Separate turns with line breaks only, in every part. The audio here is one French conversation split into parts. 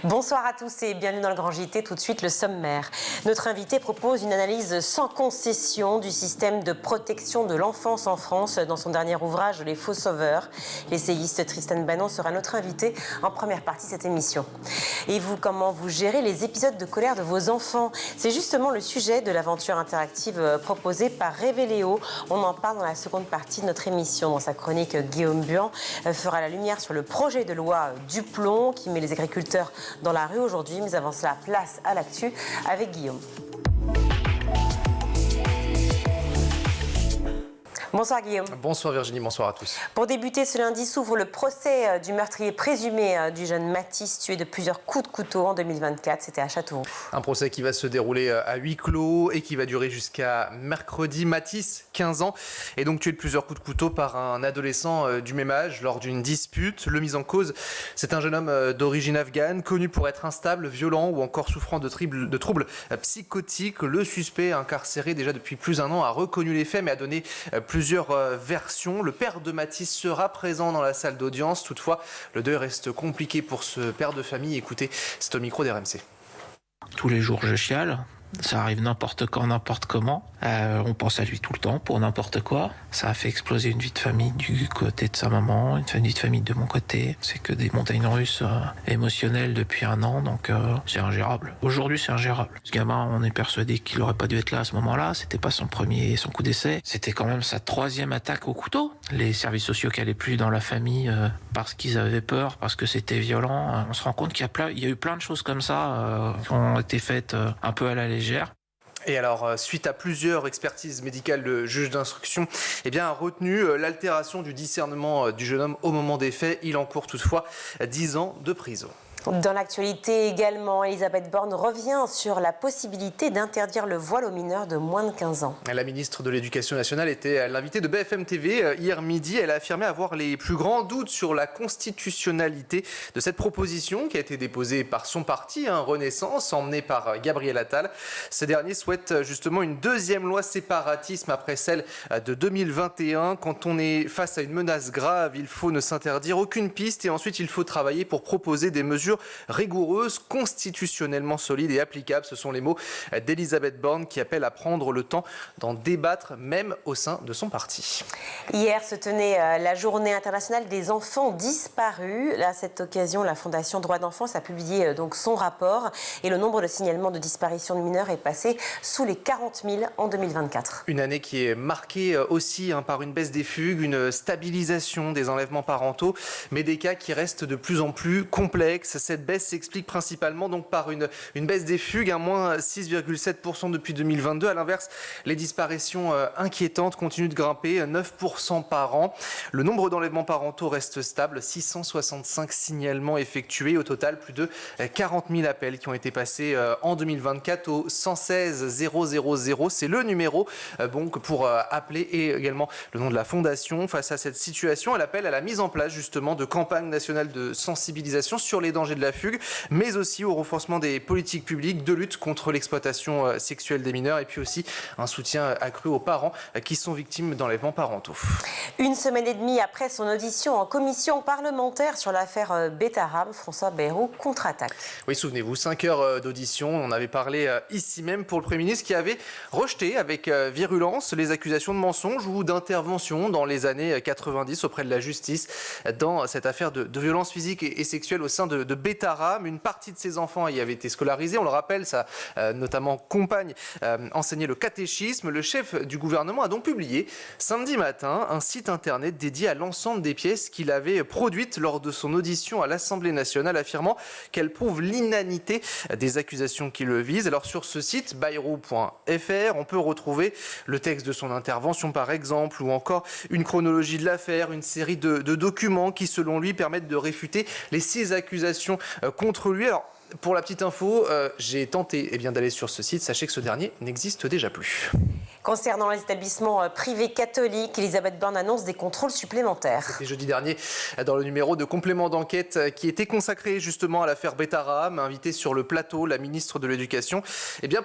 Bonsoir à tous et bienvenue dans le Grand JT. Tout de suite, le sommaire. Notre invité propose une analyse sans concession du système de protection de l'enfance en France dans son dernier ouvrage, Les Faux Sauveurs. L'essayiste Tristan Banon sera notre invité en première partie de cette émission. Et vous, comment vous gérez les épisodes de colère de vos enfants? C'est justement le sujet de l'aventure interactive proposée par Révéléo. On en parle dans la seconde partie de notre émission. Dans sa chronique, Guillaume Buan fera la lumière sur le projet de loi Duplon qui met les agriculteurs dans la rue aujourd'hui. Mais avant cela, place à l'actu avec Guillaume. Bonsoir Guillaume.
Bonsoir Virginie, bonsoir à tous.
Pour débuter, ce lundi s'ouvre le procès du meurtrier présumé du jeune Mathis, tué de plusieurs coups de couteau en 2024. C'était à Châteauroux.
Un procès qui va se dérouler à huis clos et qui va durer jusqu'à mercredi. Mathis, 15 ans, est donc tué de plusieurs coups de couteau par un adolescent du même âge lors d'une dispute. Le mis en cause, c'est un jeune homme d'origine afghane, connu pour être instable, violent ou encore souffrant de troubles psychotiques. Le suspect, incarcéré déjà depuis plus d'un an, a reconnu les faits mais a donné plusieurs versions. Le père de Mathis sera présent dans la salle d'audience. Toutefois, le deuil reste compliqué pour ce père de famille. Écoutez, c'est au micro d'RMC.
Tous les jours, je chiale. Ça arrive n'importe quand, n'importe comment. On pense à lui tout le temps pour n'importe quoi. Ça a fait exploser une vie de famille du côté de sa maman, une vie de famille de mon côté. C'est que des montagnes russes émotionnelles depuis un an, donc c'est ingérable. Aujourd'hui, c'est ingérable. Ce gamin, on est persuadé qu'il aurait pas dû être là à ce moment-là. C'était pas son coup d'essai. C'était quand même sa troisième attaque au couteau. Les services sociaux qui allaient plus dans la famille parce qu'ils avaient peur, parce que c'était violent. On se rend compte qu'il y a eu plein de choses comme ça qui ont été faites un peu à la légère.
Et alors, suite à plusieurs expertises médicales, le juge d'instruction a retenu l'altération du discernement du jeune homme au moment des faits. Il encourt toutefois 10 ans de prison.
Dans l'actualité également, Elisabeth Borne revient sur la possibilité d'interdire le voile aux mineurs de moins de 15 ans.
La ministre de l'Éducation nationale était l'invitée de BFM TV hier midi. Elle a affirmé avoir les plus grands doutes sur la constitutionnalité de cette proposition qui a été déposée par son parti, Renaissance, emmenée par Gabriel Attal. Ce dernier souhaite justement une deuxième loi séparatisme après celle de 2021. Quand on est face à une menace grave, il faut ne s'interdire aucune piste et ensuite il faut travailler pour proposer des mesures rigoureuses, constitutionnellement solides et applicables. Ce sont les mots d'Elisabeth Borne qui appelle à prendre le temps d'en débattre, même au sein de son parti.
Hier se tenait la journée internationale des enfants disparus. À cette occasion, la Fondation Droits d'Enfance a publié donc son rapport et le nombre de signalements de disparition de mineurs est passé sous les 40 000 en 2024.
Une année qui est marquée aussi par une baisse des fugues, une stabilisation des enlèvements parentaux, mais des cas qui restent de plus en plus complexes. Cette baisse s'explique principalement donc par une baisse des fugues, moins 6,7% depuis 2022. À l'inverse, les disparitions inquiétantes continuent de grimper, 9% par an. Le nombre d'enlèvements parentaux reste stable, 665 signalements effectués. Au total, plus de 40 000 appels qui ont été passés en 2024 au 116 000. C'est le numéro pour appeler et également le nom de la Fondation. Face à cette situation, elle appelle à la mise en place justement de campagnes nationales de sensibilisation sur les dangers de la fugue, mais aussi au renforcement des politiques publiques de lutte contre l'exploitation sexuelle des mineurs et puis aussi un soutien accru aux parents qui sont victimes d'enlèvements parentaux.
Une semaine et demie après son audition en commission parlementaire sur l'affaire Betterham, François Bayrou contre-attaque.
Oui, souvenez-vous, 5 heures d'audition. On avait parlé ici même pour le Premier ministre qui avait rejeté avec virulence les accusations de mensonge ou d'intervention dans les années 90 auprès de la justice dans cette affaire de violence physique et sexuelle au sein de Betterham. Une partie de ses enfants y avait été scolarisés. On le rappelle, sa notamment compagne enseignait le catéchisme. Le chef du gouvernement a donc publié samedi matin un site internet dédié à l'ensemble des pièces qu'il avait produites lors de son audition à l'Assemblée nationale, affirmant qu'elle prouve l'inanité des accusations qui le visent. Alors sur ce site, bayrou.fr, on peut retrouver le texte de son intervention par exemple, ou encore une chronologie de l'affaire, une série de documents qui selon lui permettent de réfuter les 6 accusations contre lui. Alors, pour la petite info, j'ai tenté d'aller sur ce site. Sachez que ce dernier n'existe déjà plus.
Concernant les établissements privés catholiques, Elisabeth Borne annonce des contrôles supplémentaires.
C'était jeudi dernier dans le numéro de complément d'enquête qui était consacré justement à l'affaire Betaram. Invitée sur le plateau, la ministre de l'Éducation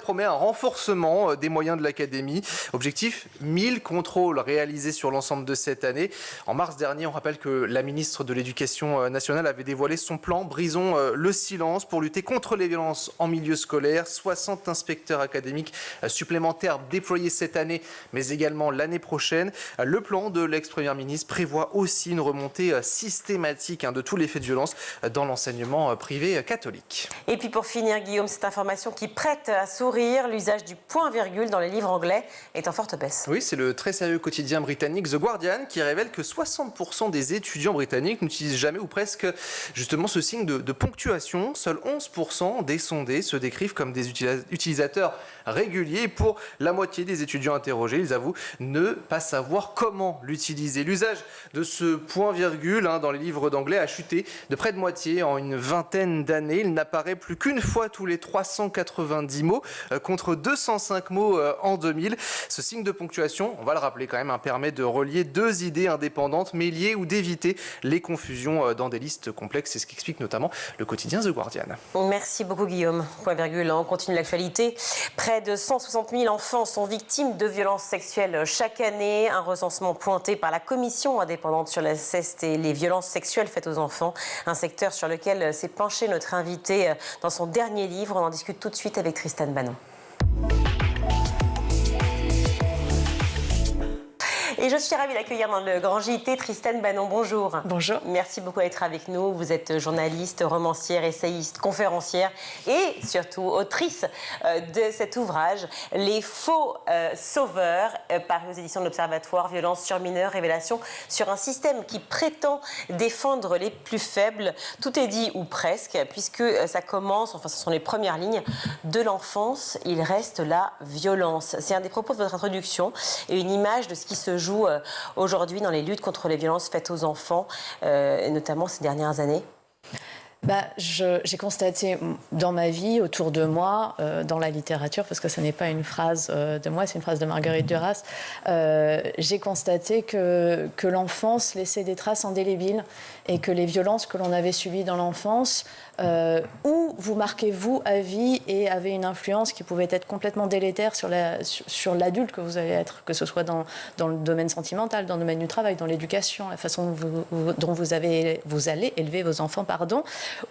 promet un renforcement des moyens de l'académie. Objectif, 1000 contrôles réalisés sur l'ensemble de cette année. En mars dernier, on rappelle que la ministre de l'Éducation nationale avait dévoilé son plan Brisons le silence pour lutter contre les violences en milieu scolaire. 60 inspecteurs académiques supplémentaires déployés cette année, mais également l'année prochaine. Le plan de l'ex-première ministre prévoit aussi une remontée systématique de tous les faits de violence dans l'enseignement privé catholique.
Et puis pour finir, Guillaume, cette information qui prête à sourire, l'usage du point-virgule dans les livres anglais est en forte baisse.
Oui, c'est le très sérieux quotidien britannique The Guardian qui révèle que 60% des étudiants britanniques n'utilisent jamais ou presque justement ce signe de ponctuation. Seuls 11% des sondés se décrivent comme des utilisateurs réguliers. Pour la moitié des étudiants interrogés, ils avouent ne pas savoir comment l'utiliser. L'usage de ce point-virgule dans les livres d'anglais a chuté de près de moitié en une vingtaine d'années. Il n'apparaît plus qu'une fois tous les 390 mots contre 205 mots en 2000. Ce signe de ponctuation, on va le rappeler quand même, permet de relier deux idées indépendantes mais liées ou d'éviter les confusions dans des listes complexes. C'est ce qu'explique notamment le quotidien The Guardian.
Merci beaucoup Guillaume. Point virgule, on continue l'actualité. Près de 160 000 enfants sont victimes de violences sexuelles chaque année. Un recensement pointé par la commission indépendante sur l'inceste et les violences sexuelles faites aux enfants. Un secteur sur lequel s'est penché notre invité dans son dernier livre. On en discute tout de suite avec Tristan Banon. Et je suis ravie d'accueillir dans le Grand JT Tristan Banon. Bonjour.
Bonjour.
Merci beaucoup d'être avec nous. Vous êtes journaliste, romancière, essayiste, conférencière et surtout autrice de cet ouvrage, Les faux sauveurs, paru aux éditions de l'Observatoire, Violences sur mineurs, révélation sur un système qui prétend défendre les plus faibles. Tout est dit ou presque, puisque ça commence, enfin ce sont les premières lignes, de l'enfance, il reste la violence. C'est un des propos de votre introduction et une image de ce qui se joue aujourd'hui dans les luttes contre les violences faites aux enfants, et notamment ces dernières années?
J'ai constaté dans ma vie, autour de moi, dans la littérature, parce que ce n'est pas une phrase de moi, c'est une phrase de Marguerite Duras, j'ai constaté que l'enfance laissait des traces indélébiles et que les violences que l'on avait subies dans l'enfance, ou vous marquez vous à vie et avez une influence qui pouvait être complètement délétère sur l'adulte que vous allez être, que ce soit dans le domaine sentimental, dans le domaine du travail, dans l'éducation, la façon dont vous allez élever vos enfants,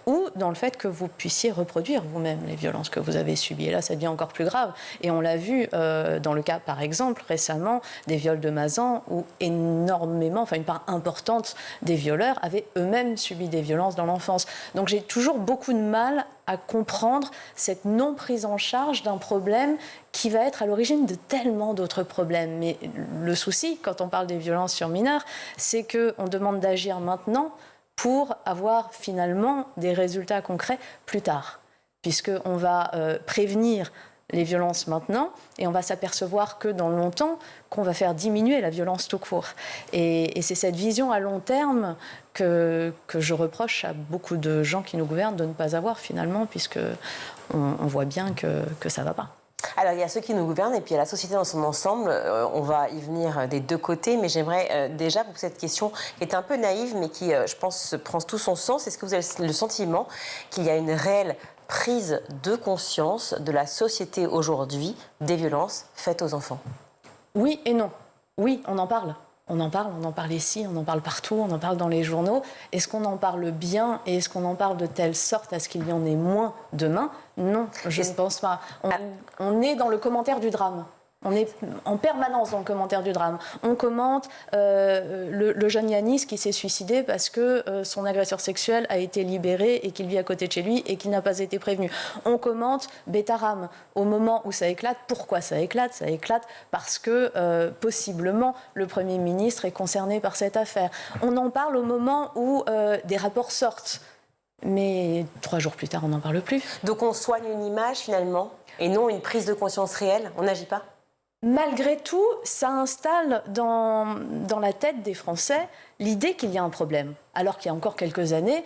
ou dans le fait que vous puissiez reproduire vous-même les violences que vous avez subies. Et là, ça devient encore plus grave. Et on l'a vu dans le cas, par exemple, récemment, des viols de Mazan, où énormément, enfin une part importante des violeurs avaient eux-mêmes subi des violences dans l'enfance. Donc j'ai toujours beaucoup de mal à comprendre cette non-prise en charge d'un problème qui va être à l'origine de tellement d'autres problèmes. Mais le souci, quand on parle des violences sur mineurs, c'est qu'on demande d'agir maintenant pour avoir finalement des résultats concrets plus tard, puisqu'on va prévenir les violences maintenant et on va s'apercevoir que dans longtemps, qu'on va faire diminuer la violence tout court. Et c'est cette vision à long terme que je reproche à beaucoup de gens qui nous gouvernent de ne pas avoir finalement, puisqu'on voit bien que ça ne va pas.
Alors, il y a ceux qui nous gouvernent et puis il y a la société dans son ensemble. On va y venir des deux côtés, mais j'aimerais déjà vous poser cette question qui est un peu naïve, mais qui, je pense, prend tout son sens. Est-ce que vous avez le sentiment qu'il y a une réelle prise de conscience de la société aujourd'hui des violences faites aux enfants?
Oui et non. Oui, on en parle. On en parle ici, on en parle partout, on en parle dans les journaux. Est-ce qu'on en parle bien et est-ce qu'on en parle de telle sorte à ce qu'il y en ait moins demain? Non, je ne pense pas. On est dans le commentaire du drame. On est en permanence dans le commentaire du drame. On commente le jeune Yanis qui s'est suicidé parce que son agresseur sexuel a été libéré et qu'il vit à côté de chez lui et qu'il n'a pas été prévenu. On commente Betaram au moment où ça éclate. Pourquoi ça éclate? Ça éclate parce que possiblement le Premier ministre est concerné par cette affaire. On en parle au moment où des rapports sortent. Mais 3 jours plus tard, on n'en parle plus.
Donc on soigne une image finalement et non une prise de conscience réelle? On n'agit pas?
Malgré tout, ça installe dans la tête des Français l'idée qu'il y a un problème. Alors qu'il y a encore quelques années,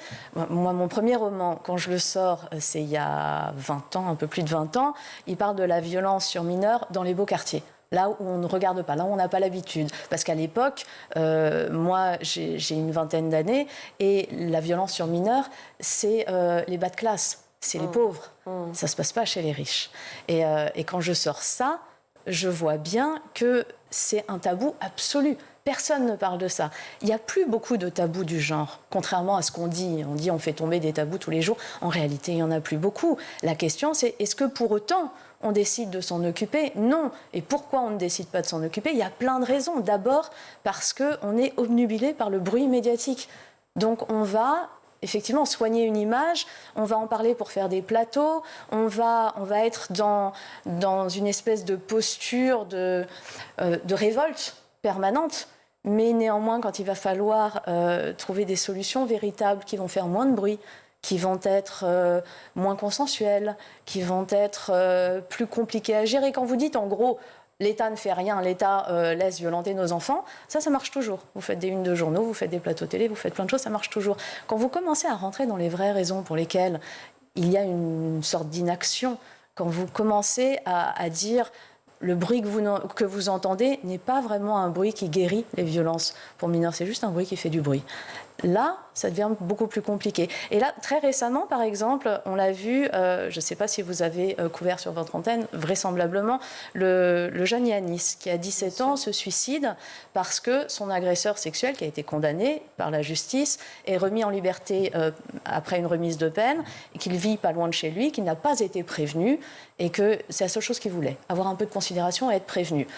moi, mon premier roman, quand je le sors, c'est il y a 20 ans, un peu plus de 20 ans, il parle de la violence sur mineurs dans les beaux quartiers. là où on ne regarde pas, là où on n'a pas l'habitude. Parce qu'à l'époque, moi, j'ai une vingtaine d'années, et la violence sur mineurs, c'est les bas de classe, c'est les pauvres. Ça ne se passe pas chez les riches. Et quand je sors ça, je vois bien que c'est un tabou absolu. Personne ne parle de ça. Il n'y a plus beaucoup de tabous du genre, contrairement à ce qu'on dit. On dit on fait tomber des tabous tous les jours. En réalité, il n'y en a plus beaucoup. La question, c'est est-ce que pour autant, on décide de s'en occuper? Non. Et pourquoi on ne décide pas de s'en occuper? Il y a plein de raisons. D'abord, parce qu'on est obnubilé par le bruit médiatique. Donc on va effectivement soigner une image, on va en parler pour faire des plateaux, on va être dans une espèce de posture de révolte permanente. Mais néanmoins, quand il va falloir trouver des solutions véritables qui vont faire moins de bruit, qui vont être moins consensuelles, qui vont être plus compliquées à gérer. Quand vous dites, en gros, l'État ne fait rien, l'État laisse violenter nos enfants, ça marche toujours. Vous faites des unes de journaux, vous faites des plateaux télé, vous faites plein de choses, ça marche toujours. Quand vous commencez à rentrer dans les vraies raisons pour lesquelles il y a une sorte d'inaction, quand vous commencez à dire... Le bruit que vous entendez n'est pas vraiment un bruit qui guérit les violences pour mineurs, c'est juste un bruit qui fait du bruit. Là, ça devient beaucoup plus compliqué. Et là, très récemment, par exemple, on l'a vu, je ne sais pas si vous avez couvert sur votre antenne, vraisemblablement, le jeune Yanis, qui a 17 ans, se suicide parce que son agresseur sexuel, qui a été condamné par la justice, est remis en liberté après une remise de peine, et qu'il vit pas loin de chez lui, qu'il n'a pas été prévenu, et que c'est la seule chose qu'il voulait, avoir un peu de considération et être prévenu.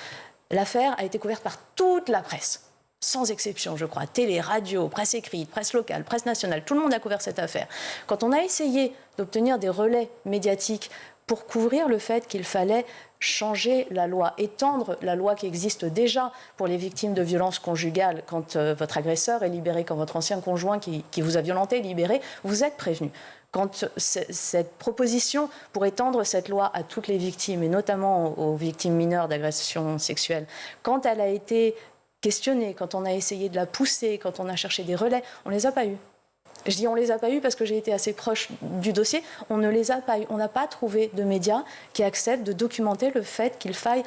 L'affaire a été couverte par toute la presse. Sans exception, je crois, télé, radio, presse écrite, presse locale, presse nationale, tout le monde a couvert cette affaire. Quand on a essayé d'obtenir des relais médiatiques pour couvrir le fait qu'il fallait changer la loi, étendre la loi qui existe déjà pour les victimes de violences conjugales, quand votre agresseur est libéré, quand votre ancien conjoint qui vous a violenté est libéré, vous êtes prévenu. Quand cette proposition pour étendre cette loi à toutes les victimes, et notamment aux victimes mineures d'agressions sexuelles, quand elle a été questionnée, quand on a essayé de la pousser, quand on a cherché des relais, on ne les a pas eus. Je dis on ne les a pas eus parce que j'ai été assez proche du dossier, on ne les a pas eus. On n'a pas trouvé de médias qui acceptent de documenter le fait qu'il faille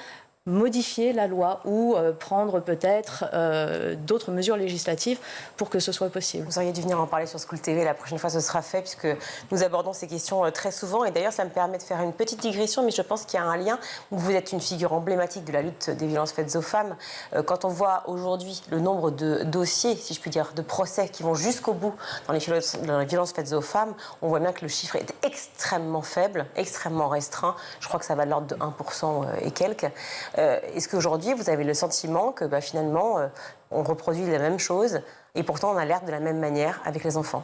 modifier la loi ou prendre peut-être d'autres mesures législatives pour que ce soit possible.
Vous auriez dû venir en parler sur School TV, la prochaine fois ce sera fait, puisque nous abordons ces questions très souvent. Et d'ailleurs, ça me permet de faire une petite digression, mais je pense qu'il y a un lien. Vous êtes une figure emblématique de la lutte des violences faites aux femmes. Quand on voit aujourd'hui le nombre de dossiers, si je puis dire, de procès qui vont jusqu'au bout dans les violences faites aux femmes, on voit bien que le chiffre est extrêmement faible, extrêmement restreint. Je crois que ça va de l'ordre de 1% et quelques. Est-ce qu'aujourd'hui, vous avez le sentiment que finalement, on reproduit la même chose et pourtant on alerte de la même manière avec les enfants?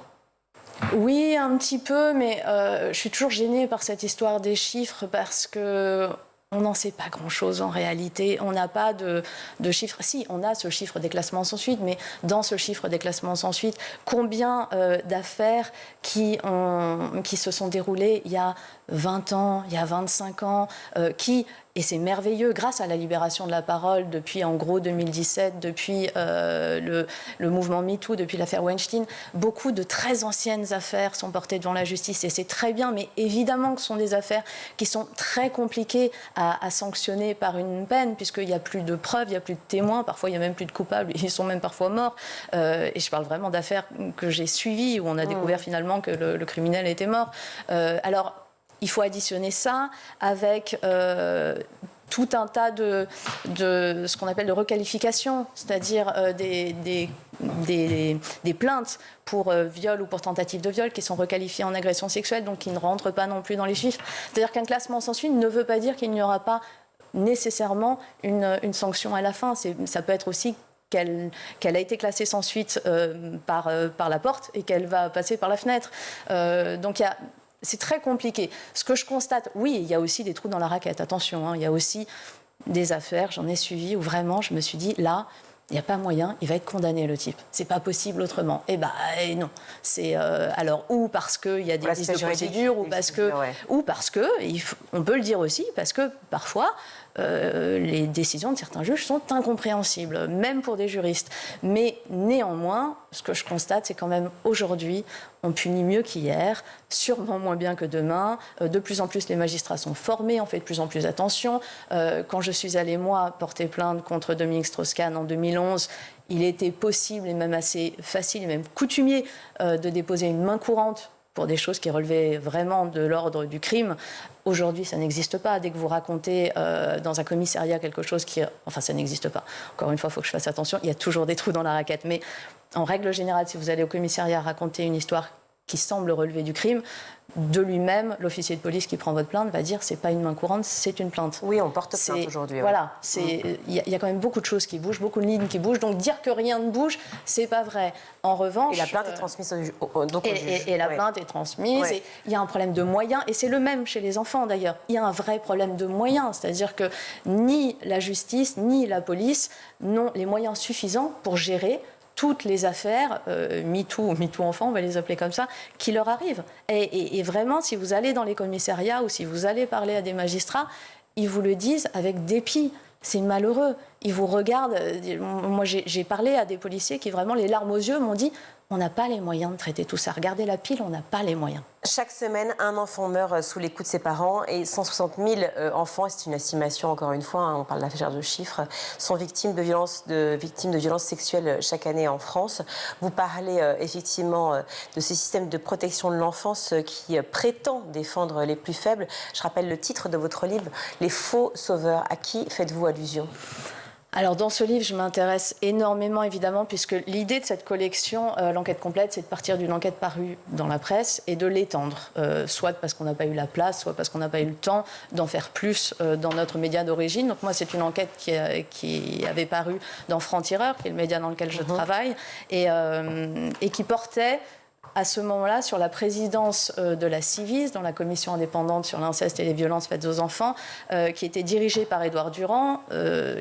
Oui, un petit peu, mais je suis toujours gênée par cette histoire des chiffres parce que on n'en sait pas grand-chose en réalité. On n'a pas de chiffres. Si, on a ce chiffre des classements sans suite, mais dans ce chiffre des classements sans suite, combien d'affaires qui se sont déroulées il y a 20 ans, il y a 25 ans, et c'est merveilleux, grâce à la libération de la parole depuis en gros 2017, depuis le mouvement MeToo, depuis l'affaire Weinstein, beaucoup de très anciennes affaires sont portées devant la justice et c'est très bien, mais évidemment que ce sont des affaires qui sont très compliquées à sanctionner par une peine, puisqu'il n'y a plus de preuves, il n'y a plus de témoins, parfois il n'y a même plus de coupables, ils sont même parfois morts. Et je parle vraiment d'affaires que j'ai suivies, où on a découvert finalement que le criminel était mort. Alors, il faut additionner ça avec tout un tas de ce qu'on appelle de requalification, c'est-à-dire des plaintes pour viol ou pour tentative de viol qui sont requalifiées en agression sexuelle, donc qui ne rentrent pas non plus dans les chiffres. C'est-à-dire qu'un classement sans suite ne veut pas dire qu'il n'y aura pas nécessairement une sanction à la fin. Ça peut être aussi qu'elle a été classée sans suite par la porte et qu'elle va passer par la fenêtre. Donc c'est très compliqué. Ce que je constate, oui, il y a aussi des trous dans la raquette, attention, il y a aussi des affaires, j'en ai suivi, où vraiment je me suis dit, là, il n'y a pas moyen, il va être condamné, le type. C'est pas possible autrement. Non. C'est alors ou parce qu'il y a des vices de procédure, ou parce que on peut le dire aussi, parce que parfois les décisions de certains juges sont incompréhensibles, même pour des juristes. Mais néanmoins, ce que je constate, c'est quand même aujourd'hui, on punit mieux qu'hier, sûrement moins bien que demain. De plus en plus, les magistrats sont formés, on fait de plus en plus attention. Quand je suis allée, moi, porter plainte contre Dominique Strauss-Kahn en 2011, il était possible et même assez facile et même coutumier de déposer une main courante pour des choses qui relevaient vraiment de l'ordre du crime. Aujourd'hui, ça n'existe pas. Dès que vous racontez dans un commissariat quelque chose qui... Enfin, ça n'existe pas. Encore une fois, il faut que je fasse attention. Il y a toujours des trous dans la raquette. Mais en règle générale, si vous allez au commissariat raconter une histoire qui semble relever du crime, de lui-même, l'officier de police qui prend votre plainte va dire c'est pas une main courante, c'est une plainte.
Oui, on porte plainte aujourd'hui.
Voilà, il y a quand même beaucoup de choses qui bougent, beaucoup de lignes qui bougent, donc dire que rien ne bouge, c'est pas vrai. En revanche...
Et la plainte est transmise au juge.
Et la plainte est transmise, et il y a un problème de moyens, et c'est le même chez les enfants d'ailleurs. Il y a un vrai problème de moyens, c'est-à-dire que ni la justice, ni la police n'ont les moyens suffisants pour gérer toutes les affaires MeToo ou MeToo enfants, on va les appeler comme ça, qui leur arrivent. Et vraiment, si vous allez dans les commissariats ou si vous allez parler à des magistrats, ils vous le disent avec dépit. C'est malheureux. Ils vous regardent. Moi, j'ai parlé à des policiers qui, vraiment, les larmes aux yeux, m'ont dit on n'a pas les moyens de traiter tout ça. Regardez la pile, on n'a pas les moyens.
Chaque semaine, un enfant meurt sous les coups de ses parents et 160 000 enfants, et c'est une estimation encore une fois, on parle d'affaires de chiffres, sont victimes de violences sexuelles chaque année en France. Vous parlez effectivement de ces systèmes de protection de l'enfance qui prétendent défendre les plus faibles. Je rappelle le titre de votre livre, Les faux sauveurs. À qui faites-vous allusion ?
Alors, dans ce livre, je m'intéresse énormément, évidemment, puisque l'idée de cette collection, l'enquête complète, c'est de partir d'une enquête parue dans la presse et de l'étendre, soit parce qu'on n'a pas eu la place, soit parce qu'on n'a pas eu le temps d'en faire plus dans notre média d'origine. Donc moi, c'est une enquête qui avait paru dans Franc-Tireur, qui est le média dans lequel je travaille, et qui portait à ce moment-là sur la présidence de la Civis, dans la commission indépendante sur l'inceste et les violences faites aux enfants, qui était dirigée par Édouard Durand.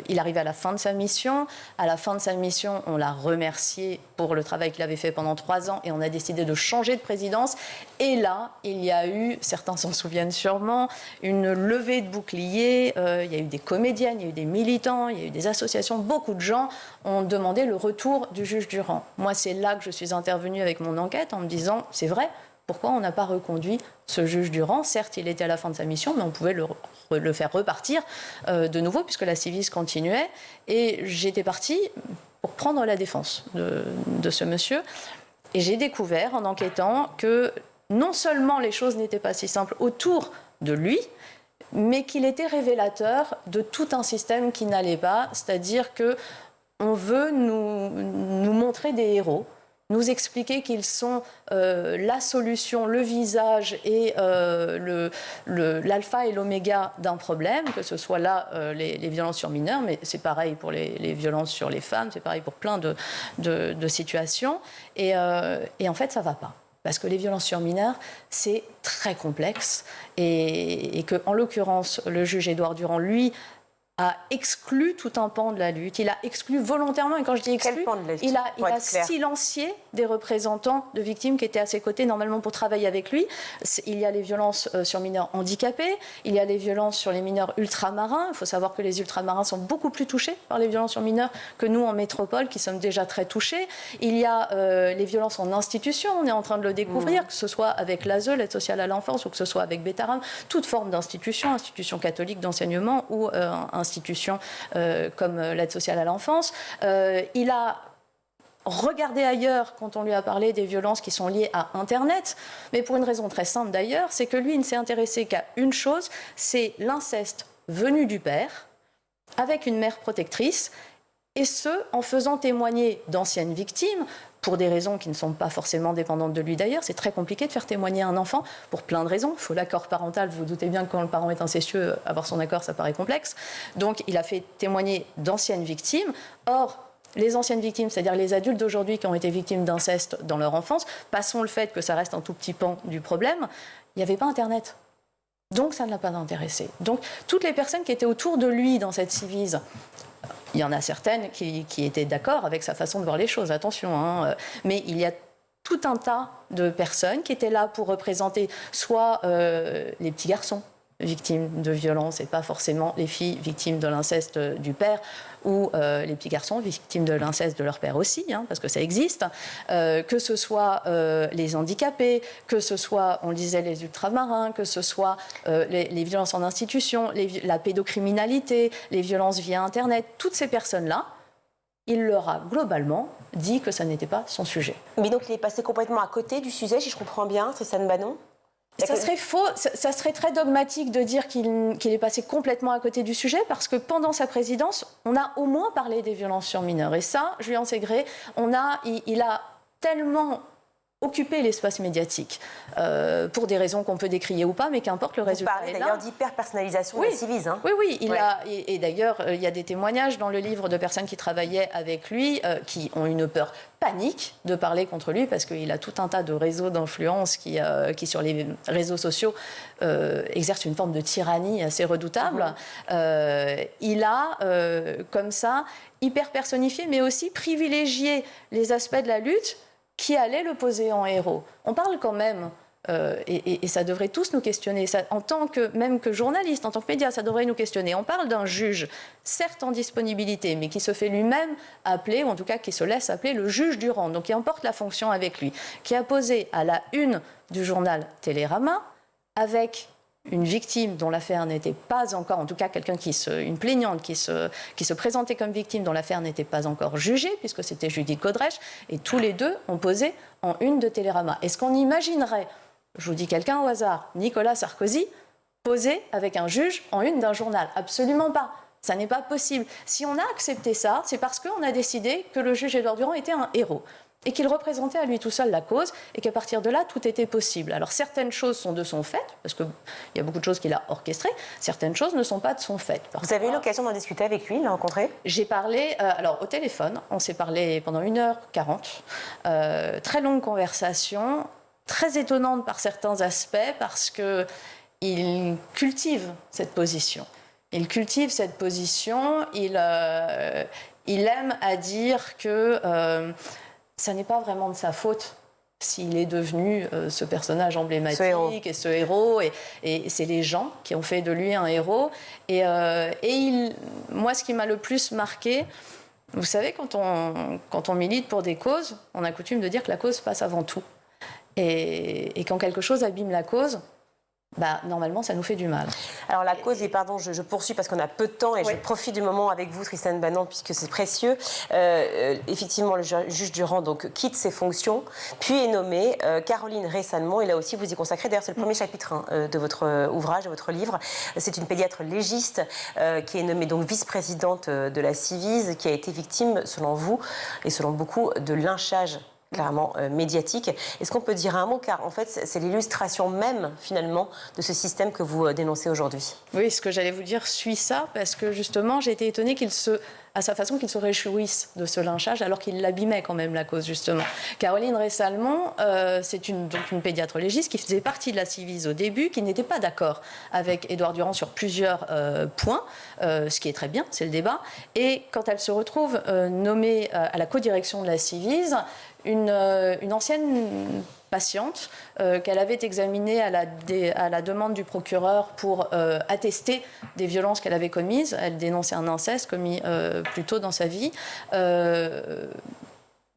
Il arrivait à la fin de sa mission. À la fin de sa mission, on l'a remercié pour le travail qu'il avait fait pendant 3 ans et on a décidé de changer de présidence. Et là, il y a eu, certains s'en souviennent sûrement, une levée de boucliers. Il y a eu des comédiennes, il y a eu des militants, il y a eu des associations. Beaucoup de gens ont demandé le retour du juge Durand. Moi, c'est là que je suis intervenue avec mon enquête en me disant, c'est vrai, pourquoi on n'a pas reconduit ce juge Durand ? Certes, il était à la fin de sa mission, mais on pouvait le faire repartir de nouveau, puisque la Civis continuait. Et j'étais partie pour prendre la défense de ce monsieur. Et j'ai découvert, en enquêtant, que non seulement les choses n'étaient pas si simples autour de lui, mais qu'il était révélateur de tout un système qui n'allait pas, c'est-à-dire que on veut nous montrer des héros, nous expliquer qu'ils sont la solution, le visage et l'alpha et l'oméga d'un problème, que ce soit là les violences sur mineurs, mais c'est pareil pour les violences sur les femmes, c'est pareil pour plein de situations. Et en fait, ça ne va pas. Parce que les violences sur mineurs, c'est très complexe. Et qu'en l'occurrence, le juge Édouard Durand, lui, a exclu tout un pan de la lutte. Il a exclu volontairement, et quand je dis exclu, il a silencié des représentants de victimes qui étaient à ses côtés normalement pour travailler avec lui. Il y a les violences sur mineurs handicapés, il y a les violences sur les mineurs ultramarins. Il faut savoir que les ultramarins sont beaucoup plus touchés par les violences sur mineurs que nous en métropole, qui sommes déjà très touchés. Il y a les violences en institution, on est en train de le découvrir, que ce soit avec l'ASE, l'aide sociale à l'enfance, ou que ce soit avec Bétaram, toute forme d'institution, institution catholique d'enseignement ou institutions comme l'aide sociale à l'enfance. Il a regardé ailleurs quand on lui a parlé des violences qui sont liées à Internet, mais pour une raison très simple d'ailleurs, c'est que lui ne s'est intéressé qu'à une chose, c'est l'inceste venu du père, avec une mère protectrice, et ce, en faisant témoigner d'anciennes victimes, pour des raisons qui ne sont pas forcément dépendantes de lui d'ailleurs. C'est très compliqué de faire témoigner un enfant pour plein de raisons. Il faut l'accord parental. Vous vous doutez bien que quand le parent est incestueux, avoir son accord, ça paraît complexe. Donc, il a fait témoigner d'anciennes victimes. Or, les anciennes victimes, c'est-à-dire les adultes d'aujourd'hui qui ont été victimes d'inceste dans leur enfance, passons le fait que ça reste un tout petit pan du problème, il n'y avait pas Internet. Donc, ça ne l'a pas intéressé. Donc, toutes les personnes qui étaient autour de lui dans cette Civis, il y en a certaines qui étaient d'accord avec sa façon de voir les choses, attention, hein, mais il y a tout un tas de personnes qui étaient là pour représenter soit les petits garçons victimes de violences et pas forcément les filles victimes de l'inceste du père, ou les petits garçons victimes de l'inceste de leur père aussi, hein, parce que ça existe, que ce soit les handicapés, que ce soit, on le disait, les ultramarins, que ce soit les violences en institution, la pédocriminalité, les violences via Internet, toutes ces personnes-là, il leur a globalement dit que ça n'était pas son sujet.
Mais donc il est passé complètement à côté du sujet, si je comprends bien, Tristan Banon?
Ça serait faux, ça serait très dogmatique de dire qu'il est passé complètement à côté du sujet, parce que pendant sa présidence, on a au moins parlé des violences sur mineurs. Et ça, Julien Ségré, il a tellement occupé l'espace médiatique, pour des raisons qu'on peut décrier ou pas, mais qu'importe le résultat.
Vous parlez d'ailleurs d'hyper-personnalisation de la Ciivise. Hein.
Oui, et d'ailleurs, il y a des témoignages dans le livre de personnes qui travaillaient avec lui, qui ont une peur panique de parler contre lui, parce qu'il a tout un tas de réseaux d'influence qui sur les réseaux sociaux, exercent une forme de tyrannie assez redoutable. Il a, comme ça, hyper personnifié, mais aussi privilégié les aspects de la lutte qui allait le poser en héros. On parle quand même, et ça devrait tous nous questionner, ça, en tant que, même que journaliste, en tant que média, ça devrait nous questionner. On parle d'un juge, certes en disponibilité, mais qui se fait lui-même appeler, ou en tout cas qui se laisse appeler le juge du rang, donc qui emporte la fonction avec lui, qui a posé à la une du journal Télérama, avec une victime dont l'affaire n'était pas encore, en tout cas une plaignante qui se présentait comme victime dont l'affaire n'était pas encore jugée, puisque c'était Judith Godrèche, et tous les deux ont posé en une de Télérama. Est-ce qu'on imaginerait, je vous dis quelqu'un au hasard, Nicolas Sarkozy, poser avec un juge en une d'un journal? Absolument pas. Ça n'est pas possible. Si on a accepté ça, c'est parce qu'on a décidé que le juge Édouard Durand était un héros, et qu'il représentait à lui tout seul la cause, et qu'à partir de là, tout était possible. Alors certaines choses sont de son fait, parce qu'il y a beaucoup de choses qu'il a orchestrées, certaines choses ne sont pas de son fait.
Vous avez eu l'occasion d'en discuter avec lui, de le rencontrer?
J'ai parlé, alors au téléphone, on s'est parlé pendant 1h40, très longue conversation, très étonnante par certains aspects, parce qu'il cultive cette position. Il cultive cette position, il aime à dire que ça n'est pas vraiment de sa faute s'il est devenu ce personnage emblématique et ce héros. Et c'est les gens qui ont fait de lui un héros. Moi, ce qui m'a le plus marqué, vous savez, quand on milite pour des causes, on a coutume de dire que la cause passe avant tout. Et quand quelque chose abîme la cause, normalement, ça nous fait du mal.
Alors la cause, et pardon, je poursuis parce qu'on a peu de temps et je profite du moment avec vous, Tristan Banon, puisque c'est précieux. Effectivement, le juge Durand donc, quitte ses fonctions, puis est nommé Caroline Rey-Salmon. Et là aussi, vous y consacrez. D'ailleurs, c'est le premier chapitre de votre ouvrage, de votre livre. C'est une pédiatre légiste qui est nommée donc vice-présidente de la Ciivise, qui a été victime, selon vous, et selon beaucoup, de lynchage clairement médiatique. Est-ce qu'on peut dire un mot? Car en fait, c'est l'illustration même, finalement, de ce système que vous dénoncez aujourd'hui.
Oui, ce que j'allais vous dire suit ça, parce que justement, j'ai été étonnée à sa façon, qu'il se réjouisse de ce lynchage, alors qu'il l'abîmait quand même, la cause, justement. Caroline Rey-Salmon, c'est donc une pédiatre légiste qui faisait partie de la Ciivise au début, qui n'était pas d'accord avec Édouard Durand sur plusieurs points, ce qui est très bien, c'est le débat. Et quand elle se retrouve nommée à la codirection de la Ciivise, une ancienne patiente qu'elle avait examinée à la demande du procureur pour attester des violences qu'elle avait commises. Elle dénonçait un inceste commis plus tôt dans sa vie. Via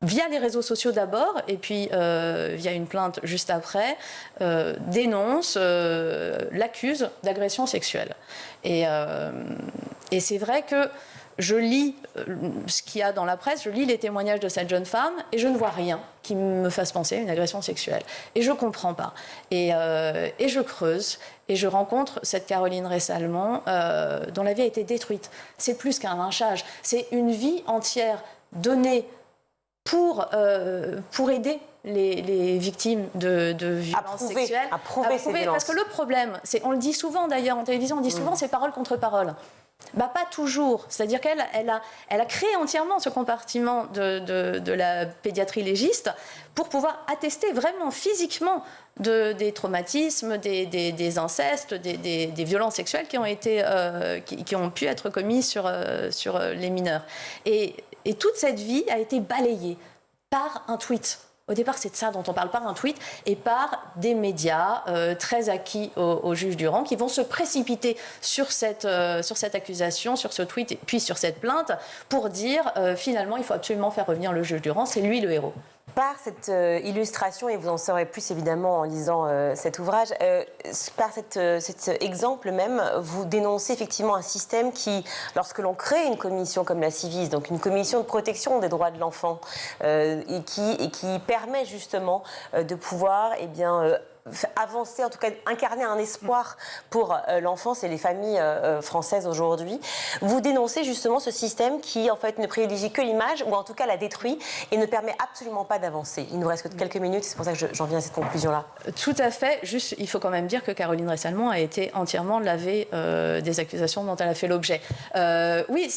les réseaux sociaux d'abord, et puis via une plainte juste après, dénonce, l'accuse d'agression sexuelle. Et c'est vrai que je lis ce qu'il y a dans la presse, je lis les témoignages de cette jeune femme et je ne vois rien qui me fasse penser à une agression sexuelle. Et je ne comprends pas. Et je creuse et je rencontre cette Caroline Rey-Salmon dont la vie a été détruite. C'est plus qu'un lynchage, c'est une vie entière donnée pour aider les victimes de violences sexuelles.
À prouver ces violences.
Parce que le problème, on le dit souvent d'ailleurs en télévision, on dit souvent c'est parole contre parole. Pas toujours. C'est-à-dire qu'elle a créé entièrement ce compartiment de la pédiatrie légiste pour pouvoir attester vraiment physiquement des traumatismes, des incestes, des violences sexuelles qui ont pu être commises sur les mineurs. Et toute cette vie a été balayée par un tweet. Au départ, c'est de ça dont on parle, par un tweet et par des médias très acquis au juge Durand qui vont se précipiter sur cette accusation, sur ce tweet et puis sur cette plainte pour dire finalement il faut absolument faire revenir le juge Durand, c'est lui le héros.
Par cette illustration, et vous en saurez plus évidemment en lisant cet ouvrage, par cet exemple même, vous dénoncez effectivement un système qui, lorsque l'on crée une commission comme la Civis, donc une commission de protection des droits de l'enfant, et qui permet justement de pouvoir avancer, en tout cas incarner un espoir pour l'enfance et les familles françaises aujourd'hui. Vous dénoncez justement ce système qui en fait ne privilégie que l'image, ou en tout cas la détruit, et ne permet absolument pas d'avancer. Il nous reste que quelques minutes, c'est pour ça que j'en viens à cette conclusion-là.
Tout à fait. Juste, il faut quand même dire que Caroline Ressalmon a été entièrement lavée des accusations dont elle a fait l'objet. Oui,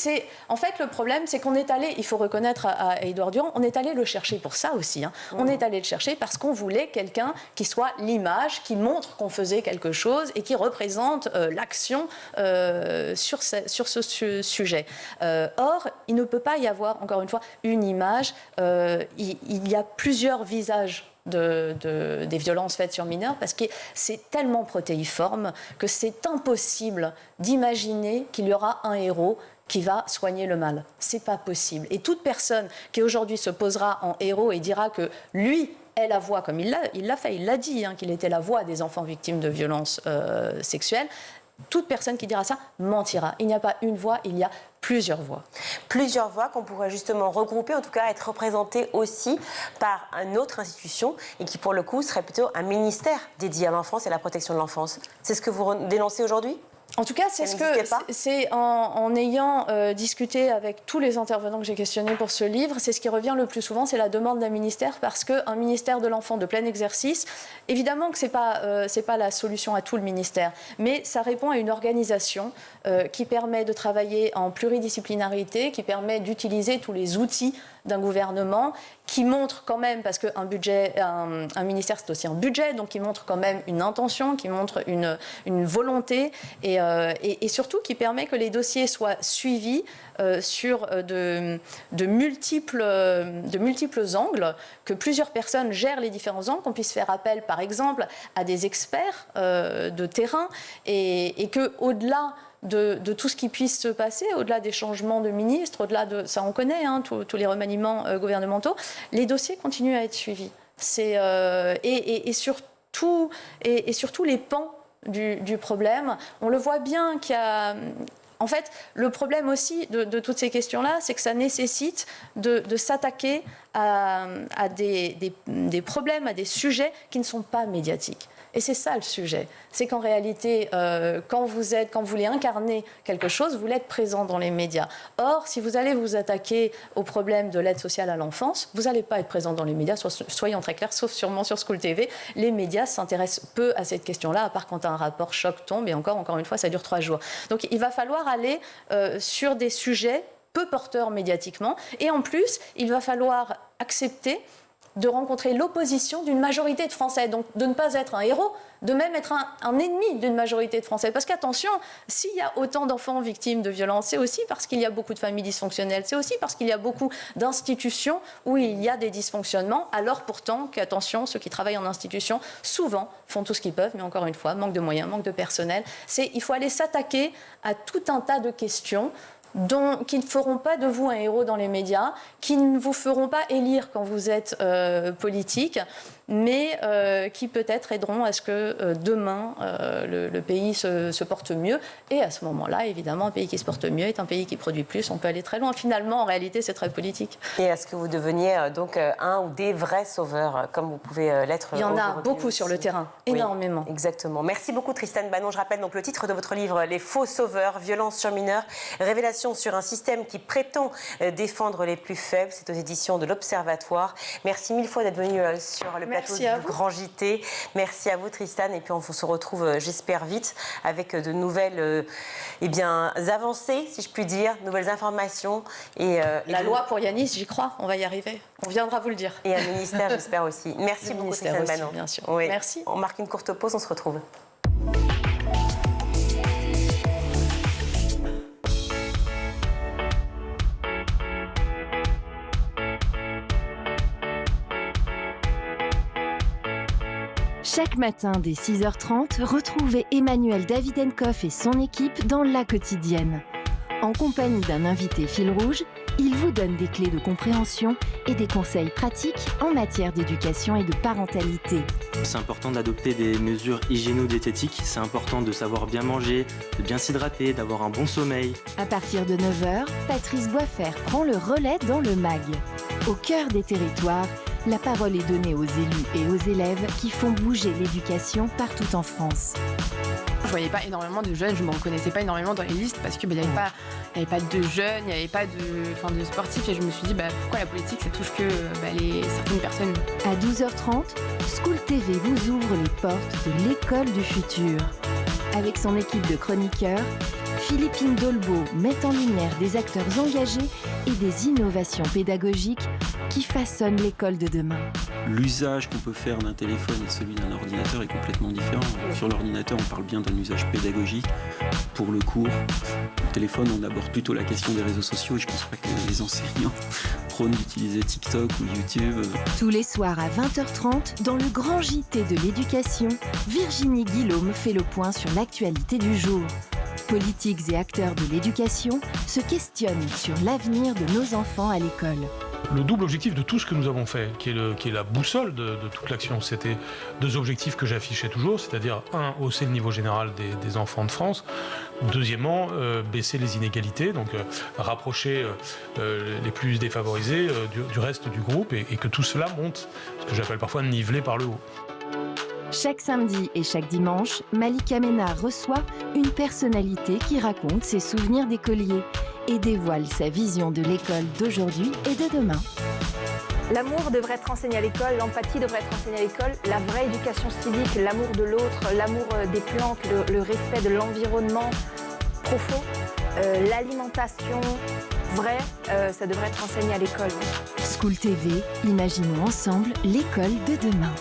en fait, le problème, c'est qu'on est allé, il faut reconnaître à Édouard Durand, on est allé le chercher pour ça aussi. On est allé le chercher parce qu'on voulait quelqu'un qui soit l'image, qui montre qu'on faisait quelque chose et qui représente l'action sur ce sujet. Or, il ne peut pas y avoir, encore une fois, une image. Il y a plusieurs visages des violences faites sur mineurs parce que c'est tellement protéiforme que c'est impossible d'imaginer qu'il y aura un héros qui va soigner le mal. C'est pas possible. Et toute personne qui aujourd'hui se posera en héros et dira que lui est la voix, comme il l'a fait, il l'a dit, qu'il était la voix des enfants victimes de violences sexuelles, toute personne qui dira ça mentira. Il n'y a pas une voix, il y a plusieurs voix.
Plusieurs voix qu'on pourrait justement regrouper, en tout cas être représentées aussi par une autre institution et qui pour le coup serait plutôt un ministère dédié à l'enfance et à la protection de l'enfance. C'est ce que vous dénoncez aujourd'hui ?
En tout cas, c'est en ayant discuté avec tous les intervenants que j'ai questionnés pour ce livre, c'est ce qui revient le plus souvent, c'est la demande d'un ministère, parce qu'un ministère de l'enfant de plein exercice, évidemment que c'est pas la solution à tout le ministère, mais ça répond à une organisation qui permet de travailler en pluridisciplinarité, qui permet d'utiliser tous les outils d'un gouvernement, qui montre quand même, parce qu'un budget, un ministère c'est aussi un budget, donc qui montre quand même une intention, qui montre une volonté, et surtout qui permet que les dossiers soient suivis sur de multiples angles, que plusieurs personnes gèrent les différents angles, qu'on puisse faire appel par exemple à des experts de terrain, et qu'au-delà de tout ce qui puisse se passer, au-delà des changements de ministres, au-delà de ça on connaît, tous les remaniements gouvernementaux, les dossiers continuent à être suivis. Et surtout les pans du problème, on le voit bien qu'il y a... En fait, le problème aussi de toutes ces questions-là, c'est que ça nécessite de s'attaquer à des problèmes, à des sujets qui ne sont pas médiatiques. Et c'est ça le sujet. C'est qu'en réalité, quand vous voulez incarner quelque chose, vous l'êtes présent dans les médias. Or, si vous allez vous attaquer au problème de l'aide sociale à l'enfance, vous n'allez pas être présent dans les médias, soyons très clairs, sauf sûrement sur School TV. Les médias s'intéressent peu à cette question-là, à part quand un rapport choc tombe, et encore une fois, ça dure 3 jours. Donc il va falloir aller sur des sujets peu porteurs médiatiquement, et en plus, il va falloir accepter de rencontrer l'opposition d'une majorité de Français, donc de ne pas être un héros, de même être un ennemi d'une majorité de Français. Parce qu'attention, s'il y a autant d'enfants victimes de violences, c'est aussi parce qu'il y a beaucoup de familles dysfonctionnelles, c'est aussi parce qu'il y a beaucoup d'institutions où il y a des dysfonctionnements, alors pourtant qu'attention, ceux qui travaillent en institution, souvent, font tout ce qu'ils peuvent, mais encore une fois, manque de moyens, manque de personnel. Il faut aller s'attaquer à tout un tas de questions qui ne feront pas de vous un héros dans les médias, qui ne vous feront pas élire quand vous êtes politique, mais qui peut-être aideront à ce que demain le pays se porte mieux. Et à ce moment-là, évidemment, un pays qui se porte mieux est un pays qui produit plus. On peut aller très loin. Finalement, en réalité, c'est très politique.
Et est-ce que vous deveniez donc un ou des vrais sauveurs, comme vous pouvez l'être aujourd'hui?
Il y en a beaucoup sur le terrain, énormément.
Oui, exactement. Merci beaucoup, Tristane Banon. Je rappelle donc le titre de votre livre, Les faux sauveurs, violences sur mineurs, révélation sur un système qui prétend défendre les plus faibles. C'est aux éditions de l'Observatoire. Merci 1000 fois d'être venu sur le plateau plateau du Grand JT. Merci à vous Tristan et puis on se retrouve j'espère vite avec de nouvelles avancées si je puis dire, nouvelles informations.
La loi pour Yanis, j'y crois, on va y arriver. On viendra vous le dire.
Et un ministère j'espère aussi. Merci beaucoup Tristan Banon.
Bien sûr.
Oui.
Merci.
On marque une courte pause, on se retrouve.
Chaque matin dès 6h30, retrouvez Emmanuel Davidenkoff et son équipe dans La Quotidienne. En compagnie d'un invité fil rouge, il vous donne des clés de compréhension et des conseils pratiques en matière d'éducation et de parentalité.
C'est important d'adopter des mesures hygiéno-diététiques, c'est important de savoir bien manger, de bien s'hydrater, d'avoir un bon sommeil.
À partir de 9h, Patrice Boisfer prend le relais dans le MAG. Au cœur des territoires, la parole est donnée aux élus et aux élèves qui font bouger l'éducation partout en France.
Je voyais pas énormément de jeunes, je me reconnaissais pas énormément dans les listes parce qu'il n'y avait pas de jeunes, il n'y avait pas de sportifs et je me suis dit pourquoi la politique ça touche que certaines personnes.
À 12h30, School TV vous ouvre les portes de l'école du futur. Avec son équipe de chroniqueurs, Philippine Dolbeau met en lumière des acteurs engagés et des innovations pédagogiques qui façonnent l'école de demain.
L'usage qu'on peut faire d'un téléphone et celui d'un ordinateur est complètement différent. Sur l'ordinateur, on parle bien d'un usage pédagogique. Pour le cours, le téléphone, on aborde plutôt la question des réseaux sociaux et je ne pense pas que les enseignants prônent d'utiliser TikTok ou YouTube.
Tous les soirs à 20h30, dans le grand JT de l'éducation, Virginie Guillaume fait le point sur l'actualité du jour. Politiques et acteurs de l'éducation se questionnent sur l'avenir de nos enfants à l'école.
Le double objectif de tout ce que nous avons fait, qui est la boussole de toute l'action, c'était deux objectifs que j'affichais toujours, c'est-à-dire un, hausser le niveau général des enfants de France, deuxièmement, baisser les inégalités, donc rapprocher les plus défavorisés du reste du groupe et que tout cela monte, ce que j'appelle parfois niveler par le haut.
Chaque samedi et chaque dimanche, Malika Ménard reçoit une personnalité qui raconte ses souvenirs d'écolier et dévoile sa vision de l'école d'aujourd'hui et de demain.
L'amour devrait être enseigné à l'école, l'empathie devrait être enseignée à l'école, la vraie éducation civique, l'amour de l'autre, l'amour des plantes, le respect de l'environnement profond, l'alimentation vraie, ça devrait être enseigné à l'école.
School TV, imaginons ensemble l'école de demain.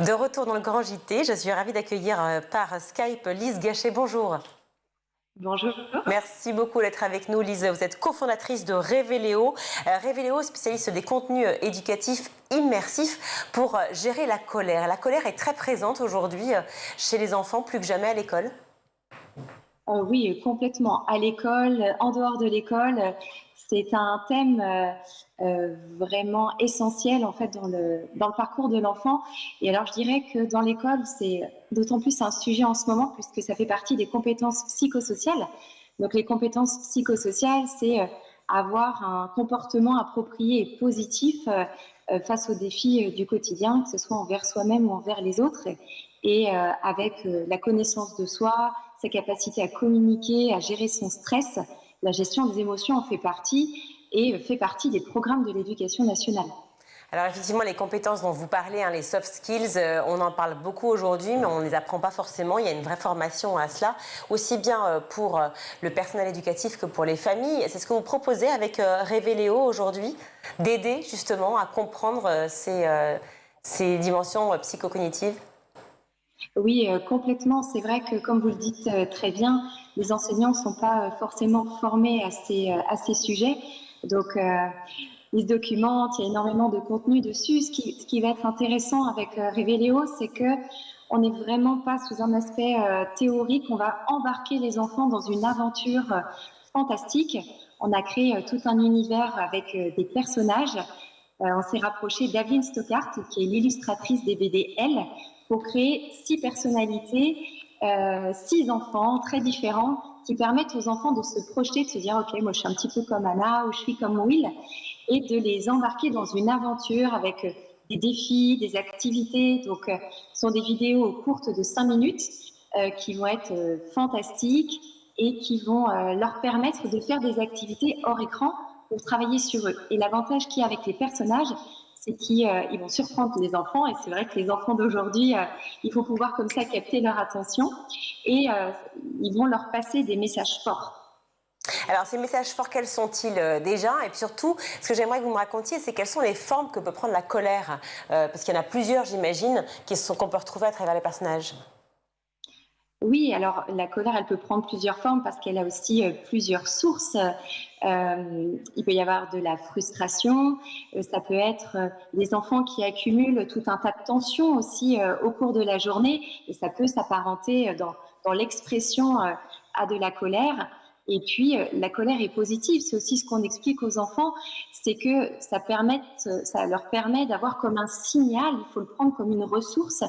De retour dans le Grand JT, je suis ravie d'accueillir par Skype Lise Gachet. Bonjour.
Bonjour.
Merci beaucoup d'être avec nous, Lise. Vous êtes cofondatrice de Révéléo. Révéléo, spécialiste des contenus éducatifs immersifs pour gérer la colère. La colère est très présente aujourd'hui chez les enfants, plus que jamais à l'école.
Oui, complètement. À l'école, en dehors de l'école, c'est un thème vraiment essentiel en fait dans le parcours de l'enfant. Et alors je dirais que dans l'école, c'est d'autant plus un sujet en ce moment puisque ça fait partie des compétences psychosociales. Donc les compétences psychosociales, c'est avoir un comportement approprié et positif face aux défis du quotidien, que ce soit envers soi-même ou envers les autres. Et avec la connaissance de soi, sa capacité à communiquer, à gérer son stress, la gestion des émotions en fait partie et fait partie des programmes de l'éducation nationale.
Alors effectivement, les compétences dont vous parlez, les soft skills, on en parle beaucoup aujourd'hui, mais on ne les apprend pas forcément. Il y a une vraie formation à cela, aussi bien pour le personnel éducatif que pour les familles. C'est ce que vous proposez avec Révéléo aujourd'hui, d'aider justement à comprendre ces dimensions psychocognitives?
Oui, complètement. C'est vrai que, comme vous le dites très bien, les enseignants ne sont pas forcément formés à ces sujets. Donc, ils se documentent, il y a énormément de contenu dessus. Ce qui va être intéressant avec Révéléo, c'est qu'on n'est vraiment pas sous un aspect théorique. On va embarquer les enfants dans une aventure fantastique. On a créé tout un univers avec des personnages. On s'est rapproché d'Adeline Stockart, qui est l'illustratrice des BD Elle, pour créer 6 personnalités, 6 enfants très différents qui permettent aux enfants de se projeter, de se dire « Ok, moi je suis un petit peu comme Anna ou je suis comme Will » et de les embarquer dans une aventure avec défis, des activités. Donc, ce sont des vidéos courtes de 5 minutes qui vont être fantastiques et qui vont leur permettre de faire des activités hors écran pour travailler sur eux. Et l'avantage qu'il y a avec les personnages, c'est qu'ils vont surprendre les enfants. Et c'est vrai que les enfants d'aujourd'hui, il faut pouvoir comme ça capter leur attention. Et ils vont leur passer des messages forts.
Alors, ces messages forts, quels sont-ils déjà? Et puis surtout, ce que j'aimerais que vous me racontiez, c'est quelles sont les formes que peut prendre la colère? Parce qu'il y en a plusieurs, j'imagine, qu'on peut retrouver à travers les personnages.
Oui, alors la colère, elle peut prendre plusieurs formes parce qu'elle a aussi plusieurs sources. Il peut y avoir de la frustration, ça peut être des enfants qui accumulent tout un tas de tensions aussi au cours de la journée et ça peut s'apparenter dans l'expression à de la colère. Et puis, la colère est positive. C'est aussi ce qu'on explique aux enfants, c'est que ça leur permet d'avoir comme un signal, il faut le prendre comme une ressource,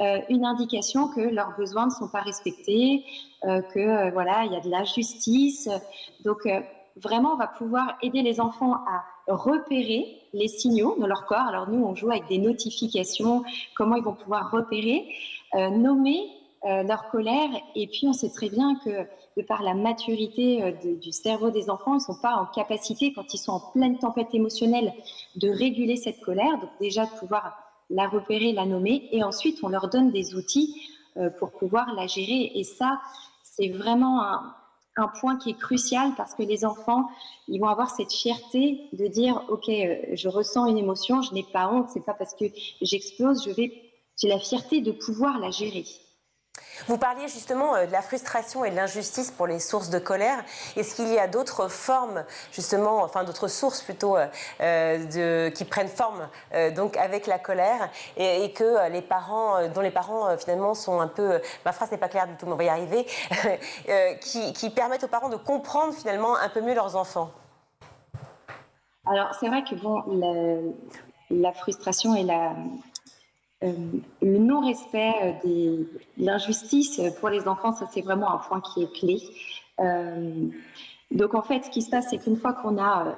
une indication que leurs besoins ne sont pas respectés, que voilà, il y a de l'injustice. Donc, vraiment, on va pouvoir aider les enfants à repérer les signaux de leur corps. Alors, nous, on joue avec des notifications, comment ils vont pouvoir repérer, nommer leur colère. Et puis, on sait très bien que de par la maturité du cerveau des enfants, ils ne sont pas en capacité, quand ils sont en pleine tempête émotionnelle, de réguler cette colère. Donc déjà, de pouvoir la repérer, la nommer. Et ensuite, on leur donne des outils pour pouvoir la gérer. Et ça, c'est vraiment un point qui est crucial parce que les enfants, ils vont avoir cette fierté de dire « Ok, je ressens une émotion, je n'ai pas honte, c'est pas parce que j'explose, j'ai la fierté de pouvoir la gérer. »
Vous parliez justement de la frustration et de l'injustice pour les sources de colère. Est-ce qu'il y a d'autres formes, justement, enfin d'autres sources plutôt, qui prennent forme donc avec la colère et que les parents, dont les parents finalement sont un peu, ma phrase n'est pas claire du tout, mais on va y arriver, qui permettent aux parents de comprendre finalement un peu mieux leurs enfants?
Alors c'est vrai que bon, la frustration et le non-respect de l'injustice pour les enfants, ça c'est vraiment un point qui est clé. Donc en fait, ce qui se passe, c'est qu'une fois qu'on a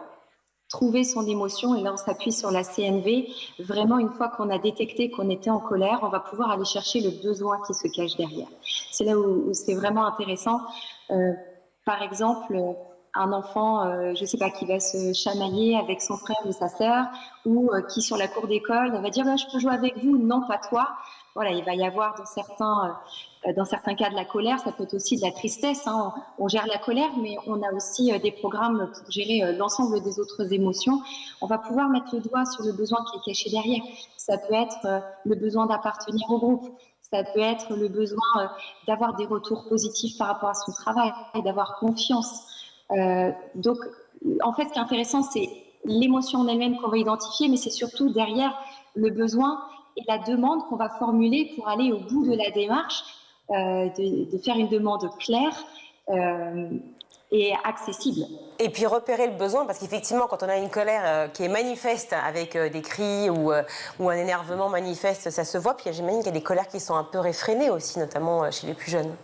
trouvé son émotion, et là on s'appuie sur la CNV, vraiment une fois qu'on a détecté qu'on était en colère, on va pouvoir aller chercher le besoin qui se cache derrière. C'est là où c'est vraiment intéressant. Par exemple, un enfant, je ne sais pas, qui va se chamailler avec son frère ou sa sœur, ou qui sur la cour d'école va dire bah, « je peux jouer avec vous », non pas toi. Voilà, il va y avoir dans certains cas de la colère, ça peut être aussi de la tristesse. Hein. On gère la colère, mais on a aussi des programmes pour gérer l'ensemble des autres émotions. On va pouvoir mettre le doigt sur le besoin qui est caché derrière. Ça peut être le besoin d'appartenir au groupe. Ça peut être le besoin d'avoir des retours positifs par rapport à son travail, d'avoir confiance. Donc, en fait, ce qui est intéressant, c'est l'émotion en elle-même qu'on va identifier, mais c'est surtout derrière le besoin et la demande qu'on va formuler pour aller au bout de la démarche, de faire une demande claire et accessible.
Et puis repérer le besoin, parce qu'effectivement, quand on a une colère qui est manifeste avec des cris ou un énervement manifeste, ça se voit. Puis j'imagine qu'il y a des colères qui sont un peu réfrénées aussi, notamment chez les plus jeunes.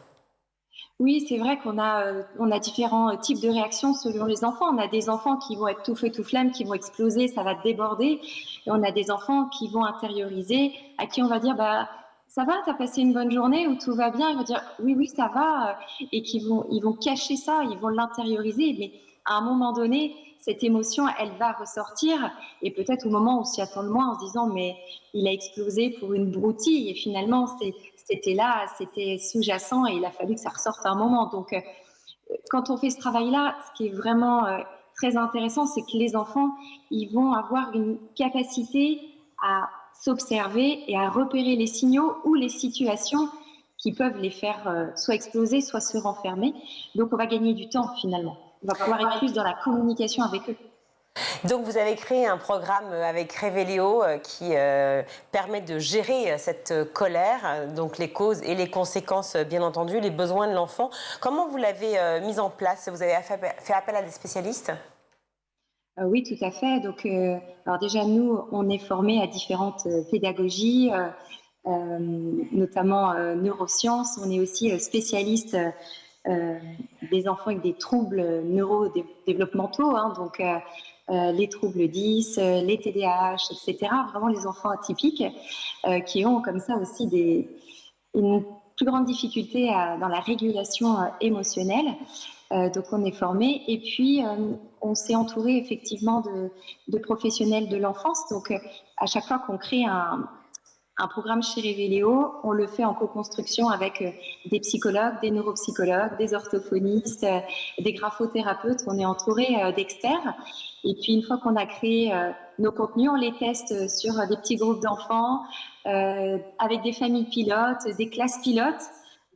Oui, c'est vrai qu'on a différents types de réactions selon les enfants. On a des enfants qui vont être tout feu, tout flamme, qui vont exploser, ça va déborder. Et on a des enfants qui vont intérioriser, à qui on va dire bah, « ça va, t'as passé une bonne journée » ou « tout va bien ». Ils vont dire « oui, oui, ça va ». Et ils vont cacher ça, ils vont l'intérioriser. Mais à un moment donné, cette émotion, elle va ressortir. Et peut-être au moment où on s'y attend le moins, en se disant « mais il a explosé pour une broutille ». Et finalement, c'était là, c'était sous-jacent et il a fallu que ça ressorte à un moment. Donc, quand on fait ce travail-là, ce qui est vraiment très intéressant, c'est que les enfants, ils vont avoir une capacité à s'observer et à repérer les signaux ou les situations qui peuvent les faire soit exploser, soit se renfermer. Donc, on va gagner du temps finalement. On va pouvoir être plus dans la communication avec eux.
Donc vous avez créé un programme avec Revelio qui permet de gérer cette colère, donc les causes et les conséquences bien entendu, les besoins de l'enfant. Comment vous l'avez mis en place? Vous avez fait appel à des spécialistes?
Oui, tout à fait. Donc, alors déjà, nous, on est formés à différentes pédagogies, notamment neurosciences. On est aussi spécialiste des enfants avec des troubles neurodéveloppementaux, hein, donc les troubles 10, les TDAH, etc. Vraiment les enfants atypiques qui ont comme ça aussi une plus grande difficulté dans la régulation émotionnelle. Donc on est formé et puis on s'est entouré effectivement de professionnels de l'enfance. Donc à chaque fois qu'on crée un programme chez Reveléo, on le fait en co-construction avec des psychologues, des neuropsychologues, des orthophonistes, des graphothérapeutes. On est entouré d'experts. Et puis une fois qu'on a créé nos contenus, on les teste sur des petits groupes d'enfants, avec des familles pilotes, des classes pilotes.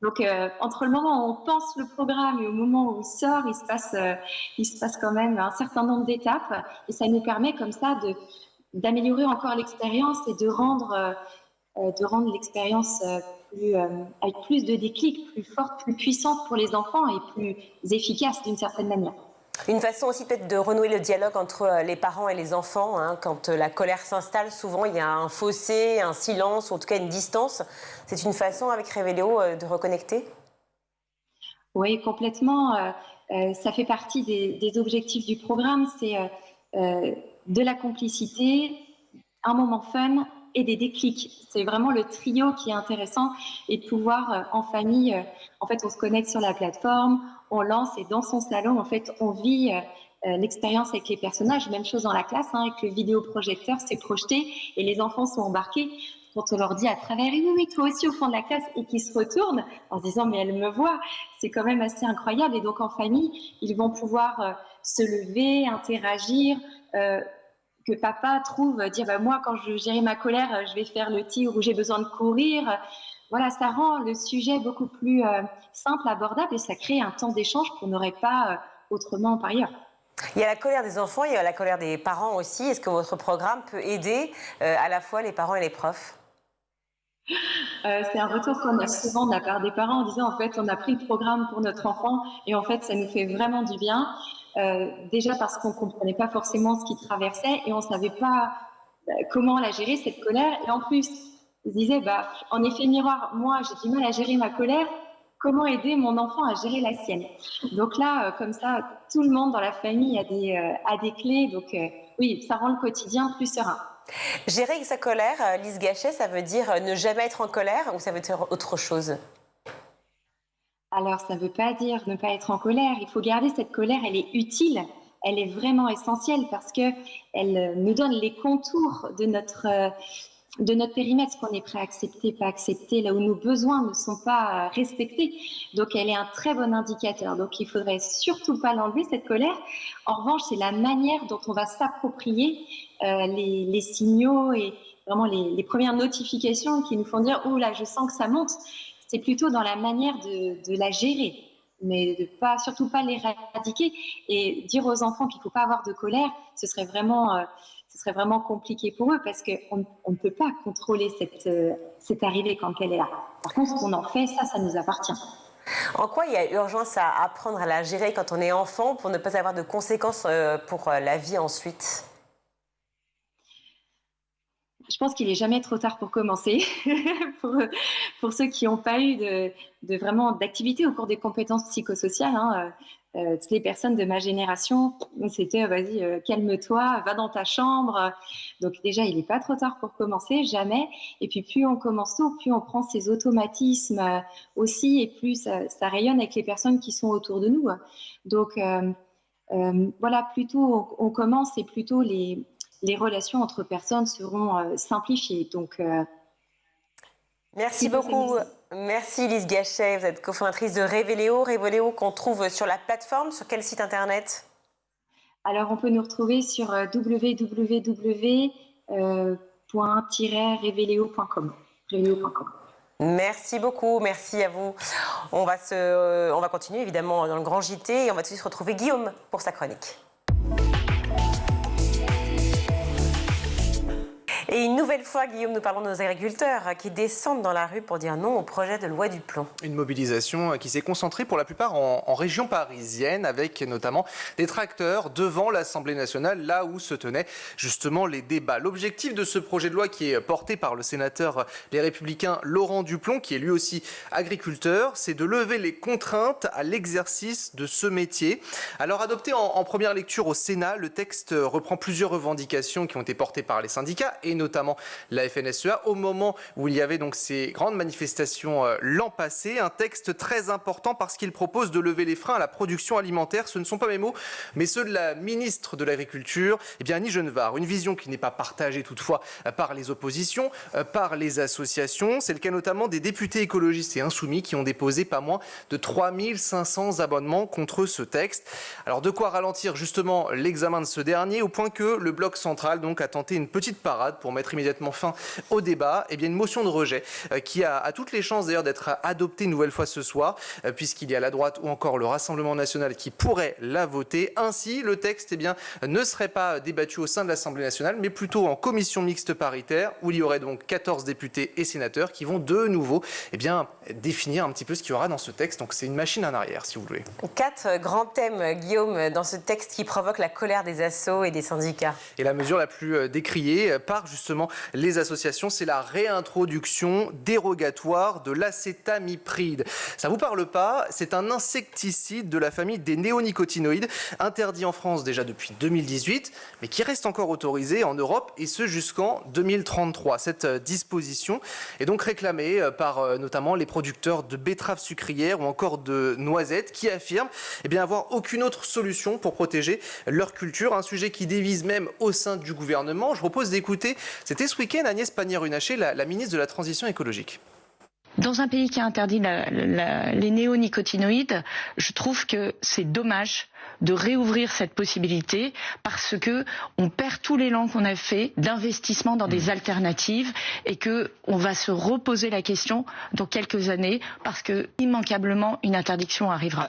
Donc, entre le moment où on pense le programme et au moment où il sort, il se passe quand même un certain nombre d'étapes. Et ça nous permet comme ça d'améliorer encore l'expérience et de rendre l'expérience avec plus de déclic, plus forte, plus puissante pour les enfants et plus efficace d'une certaine manière.
Une façon aussi peut-être de renouer le dialogue entre les parents et les enfants. Quand la colère s'installe, souvent il y a un fossé, un silence, ou en tout cas une distance. C'est une façon avec Reveléo de reconnecter ?
Oui, complètement. Ça fait partie des objectifs du programme. C'est de la complicité, un moment fun et des déclics. C'est vraiment le trio qui est intéressant et de pouvoir en famille, en fait on se connecte sur la plateforme, on lance et dans son salon en fait on vit l'expérience avec les personnages, même chose dans la classe, avec le vidéoprojecteur, c'est projeté et les enfants sont embarqués quand on leur dit à travers « oui, toi aussi au fond de la classe » et qu'ils se retournent en se disant « mais elle me voit », c'est quand même assez incroyable. Et donc en famille, ils vont pouvoir se lever, interagir, que papa trouve, dire moi quand je gérer ma colère, je vais faire le tir ou j'ai besoin de courir. Voilà, ça rend le sujet beaucoup plus simple, abordable et ça crée un temps d'échange qu'on n'aurait pas autrement par ailleurs.
Il y a la colère des enfants, il y a la colère des parents aussi. Est-ce que votre programme peut aider à la fois les parents et les profs ?
C'est un retour qu'on a souvent de la part des parents en disant en fait on a pris le programme pour notre enfant et en fait ça nous fait vraiment du bien. Déjà parce qu'on ne comprenait pas forcément ce qu'il traversait et on ne savait pas comment la gérer cette colère. Et en plus, on se disait, en effet miroir, moi j'ai du mal à gérer ma colère, comment aider mon enfant à gérer la sienne? Donc là, comme ça, tout le monde dans la famille a des clés. Donc oui, ça rend le quotidien plus serein.
Gérer sa colère, Lise Gachet, ça veut dire ne jamais être en colère ou ça veut dire autre chose ?
Alors, ça ne veut pas dire ne pas être en colère. Il faut garder cette colère, elle est utile, elle est vraiment essentielle parce qu'elle nous donne les contours de notre périmètre, ce qu'on est prêt à accepter, pas accepter, là où nos besoins ne sont pas respectés. Donc, elle est un très bon indicateur. Donc, il ne faudrait surtout pas l'enlever, cette colère. En revanche, c'est la manière dont on va s'approprier les signaux et vraiment les premières notifications qui nous font dire « Oh là, je sens que ça monte ». C'est plutôt dans la manière de la gérer, mais surtout pas l'éradiquer et dire aux enfants qu'il ne faut pas avoir de colère, ce serait vraiment compliqué pour eux parce qu'on ne peut pas contrôler cette arrivée quand elle est là. Par contre, ce qu'on en fait, ça nous appartient.
En quoi il y a urgence à apprendre à la gérer quand on est enfant pour ne pas avoir de conséquences pour la vie ensuite ?
Je pense qu'il n'est jamais trop tard pour commencer. pour ceux qui n'ont pas eu vraiment d'activité au cours des compétences psychosociales, toutes les personnes de ma génération, c'était vas-y, calme-toi, va dans ta chambre. Donc déjà, il n'est pas trop tard pour commencer, jamais. Et puis plus on commence tôt, plus on prend ces automatismes aussi et plus ça rayonne avec les personnes qui sont autour de nous. Donc voilà, plus tôt on commence et plus tôt les relations entre personnes seront simplifiées. Donc,
merci beaucoup. Merci Lise Gachet. Vous êtes cofondatrice de Reveléo. Reveléo qu'on trouve sur la plateforme. Sur quel site internet ?
Alors, on peut nous retrouver sur www.reveléo.com.
Merci beaucoup, merci à vous. On va continuer évidemment dans le grand JT et on va tout de suite retrouver Guillaume pour sa chronique. Et une nouvelle fois, Guillaume, nous parlons de nos agriculteurs qui descendent dans la rue pour dire non au projet de loi du plomb. Une mobilisation qui s'est concentrée pour la plupart en région parisienne, avec notamment des tracteurs devant l'Assemblée nationale, là où se tenaient justement les débats. L'objectif de ce projet de loi qui est porté par le sénateur Les Républicains Laurent Duplomb, qui est lui aussi agriculteur, c'est de lever les contraintes à l'exercice de ce métier. Alors adopté en première lecture au Sénat, le texte reprend plusieurs revendications qui ont été portées par les syndicats et notamment la FNSEA au moment où il y avait donc ces grandes manifestations l'an passé. Un texte très important parce qu'il propose de lever les freins à la production alimentaire. Ce ne sont pas mes mots, mais ceux de la ministre de l'Agriculture, Annie Genevard. Une vision qui n'est pas partagée toutefois par les oppositions, par les associations. C'est le cas notamment des députés écologistes et insoumis qui ont déposé pas moins de 3500 amendements contre ce texte. Alors de quoi ralentir justement l'examen de ce dernier, au point que le bloc central donc a tenté une petite parade pour mettre immédiatement fin au débat. Une motion de rejet qui a toutes les chances d'ailleurs d'être adoptée une nouvelle fois ce soir, puisqu'il y a la droite ou encore le Rassemblement national qui pourrait la voter. Ainsi, le texte ne serait pas débattu au sein de l'Assemblée nationale, mais plutôt en commission mixte paritaire, où il y aurait donc 14 députés et sénateurs qui vont de nouveau définir un petit peu ce qu'il y aura dans ce texte. Donc c'est une machine en arrière, si vous voulez. 4 grands thèmes, Guillaume, dans ce texte qui provoque la colère des assos et des syndicats. Et la mesure la plus décriée par justement les associations, c'est la réintroduction dérogatoire de l'acétamipride. Ça vous parle pas? C'est un insecticide de la famille des néonicotinoïdes, interdit en France déjà depuis 2018, mais qui reste encore autorisé en Europe, et ce jusqu'en 2033. Cette disposition est donc réclamée par notamment les producteurs de betteraves sucrières ou encore de noisettes, qui affirment avoir aucune autre solution pour protéger leur culture. Un sujet qui divise même au sein du gouvernement. Je propose d'écouter, c'était ce week-end, Agnès Pannier-Runacher, la ministre de la Transition écologique.
Dans un pays qui a interdit les néonicotinoïdes, je trouve que c'est dommage de réouvrir cette possibilité parce que on perd tout l'élan qu'on a fait d'investissement dans des alternatives et que on va se reposer la question dans quelques années parce que immanquablement une interdiction arrivera.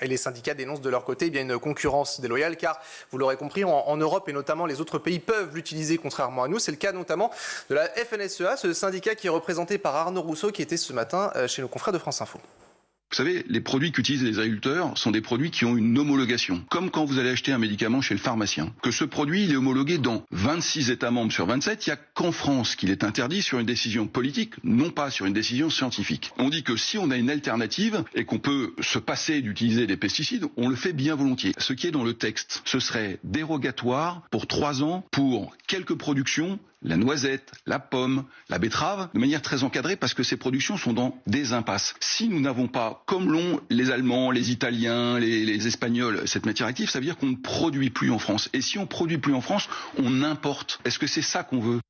Et les syndicats dénoncent de leur côté une concurrence déloyale, car vous l'aurez compris, en Europe et notamment les autres pays peuvent l'utiliser contrairement à nous. C'est le cas notamment de la FNSEA, ce syndicat qui est représenté par Arnaud Rousseau, qui était ce matin chez nos confrères de France Info.
Vous savez, les produits qu'utilisent les agriculteurs sont des produits qui ont une homologation. Comme quand vous allez acheter un médicament chez le pharmacien. Que ce produit, il est homologué dans 26 États membres sur 27. Il n'y a qu'en France qu'il est interdit sur une décision politique, non pas sur une décision scientifique. On dit que si on a une alternative et qu'on peut se passer d'utiliser des pesticides, on le fait bien volontiers. Ce qui est dans le texte, ce serait dérogatoire pour 3 ans pour quelques productions, la noisette, la pomme, la betterave, de manière très encadrée parce que ces productions sont dans des impasses. Si nous n'avons pas, comme l'ont les Allemands, les Italiens, les Espagnols, cette matière active, ça veut dire qu'on ne produit plus en France. Et si on ne produit plus en France, on importe. Est-ce que c'est ça qu'on veut ?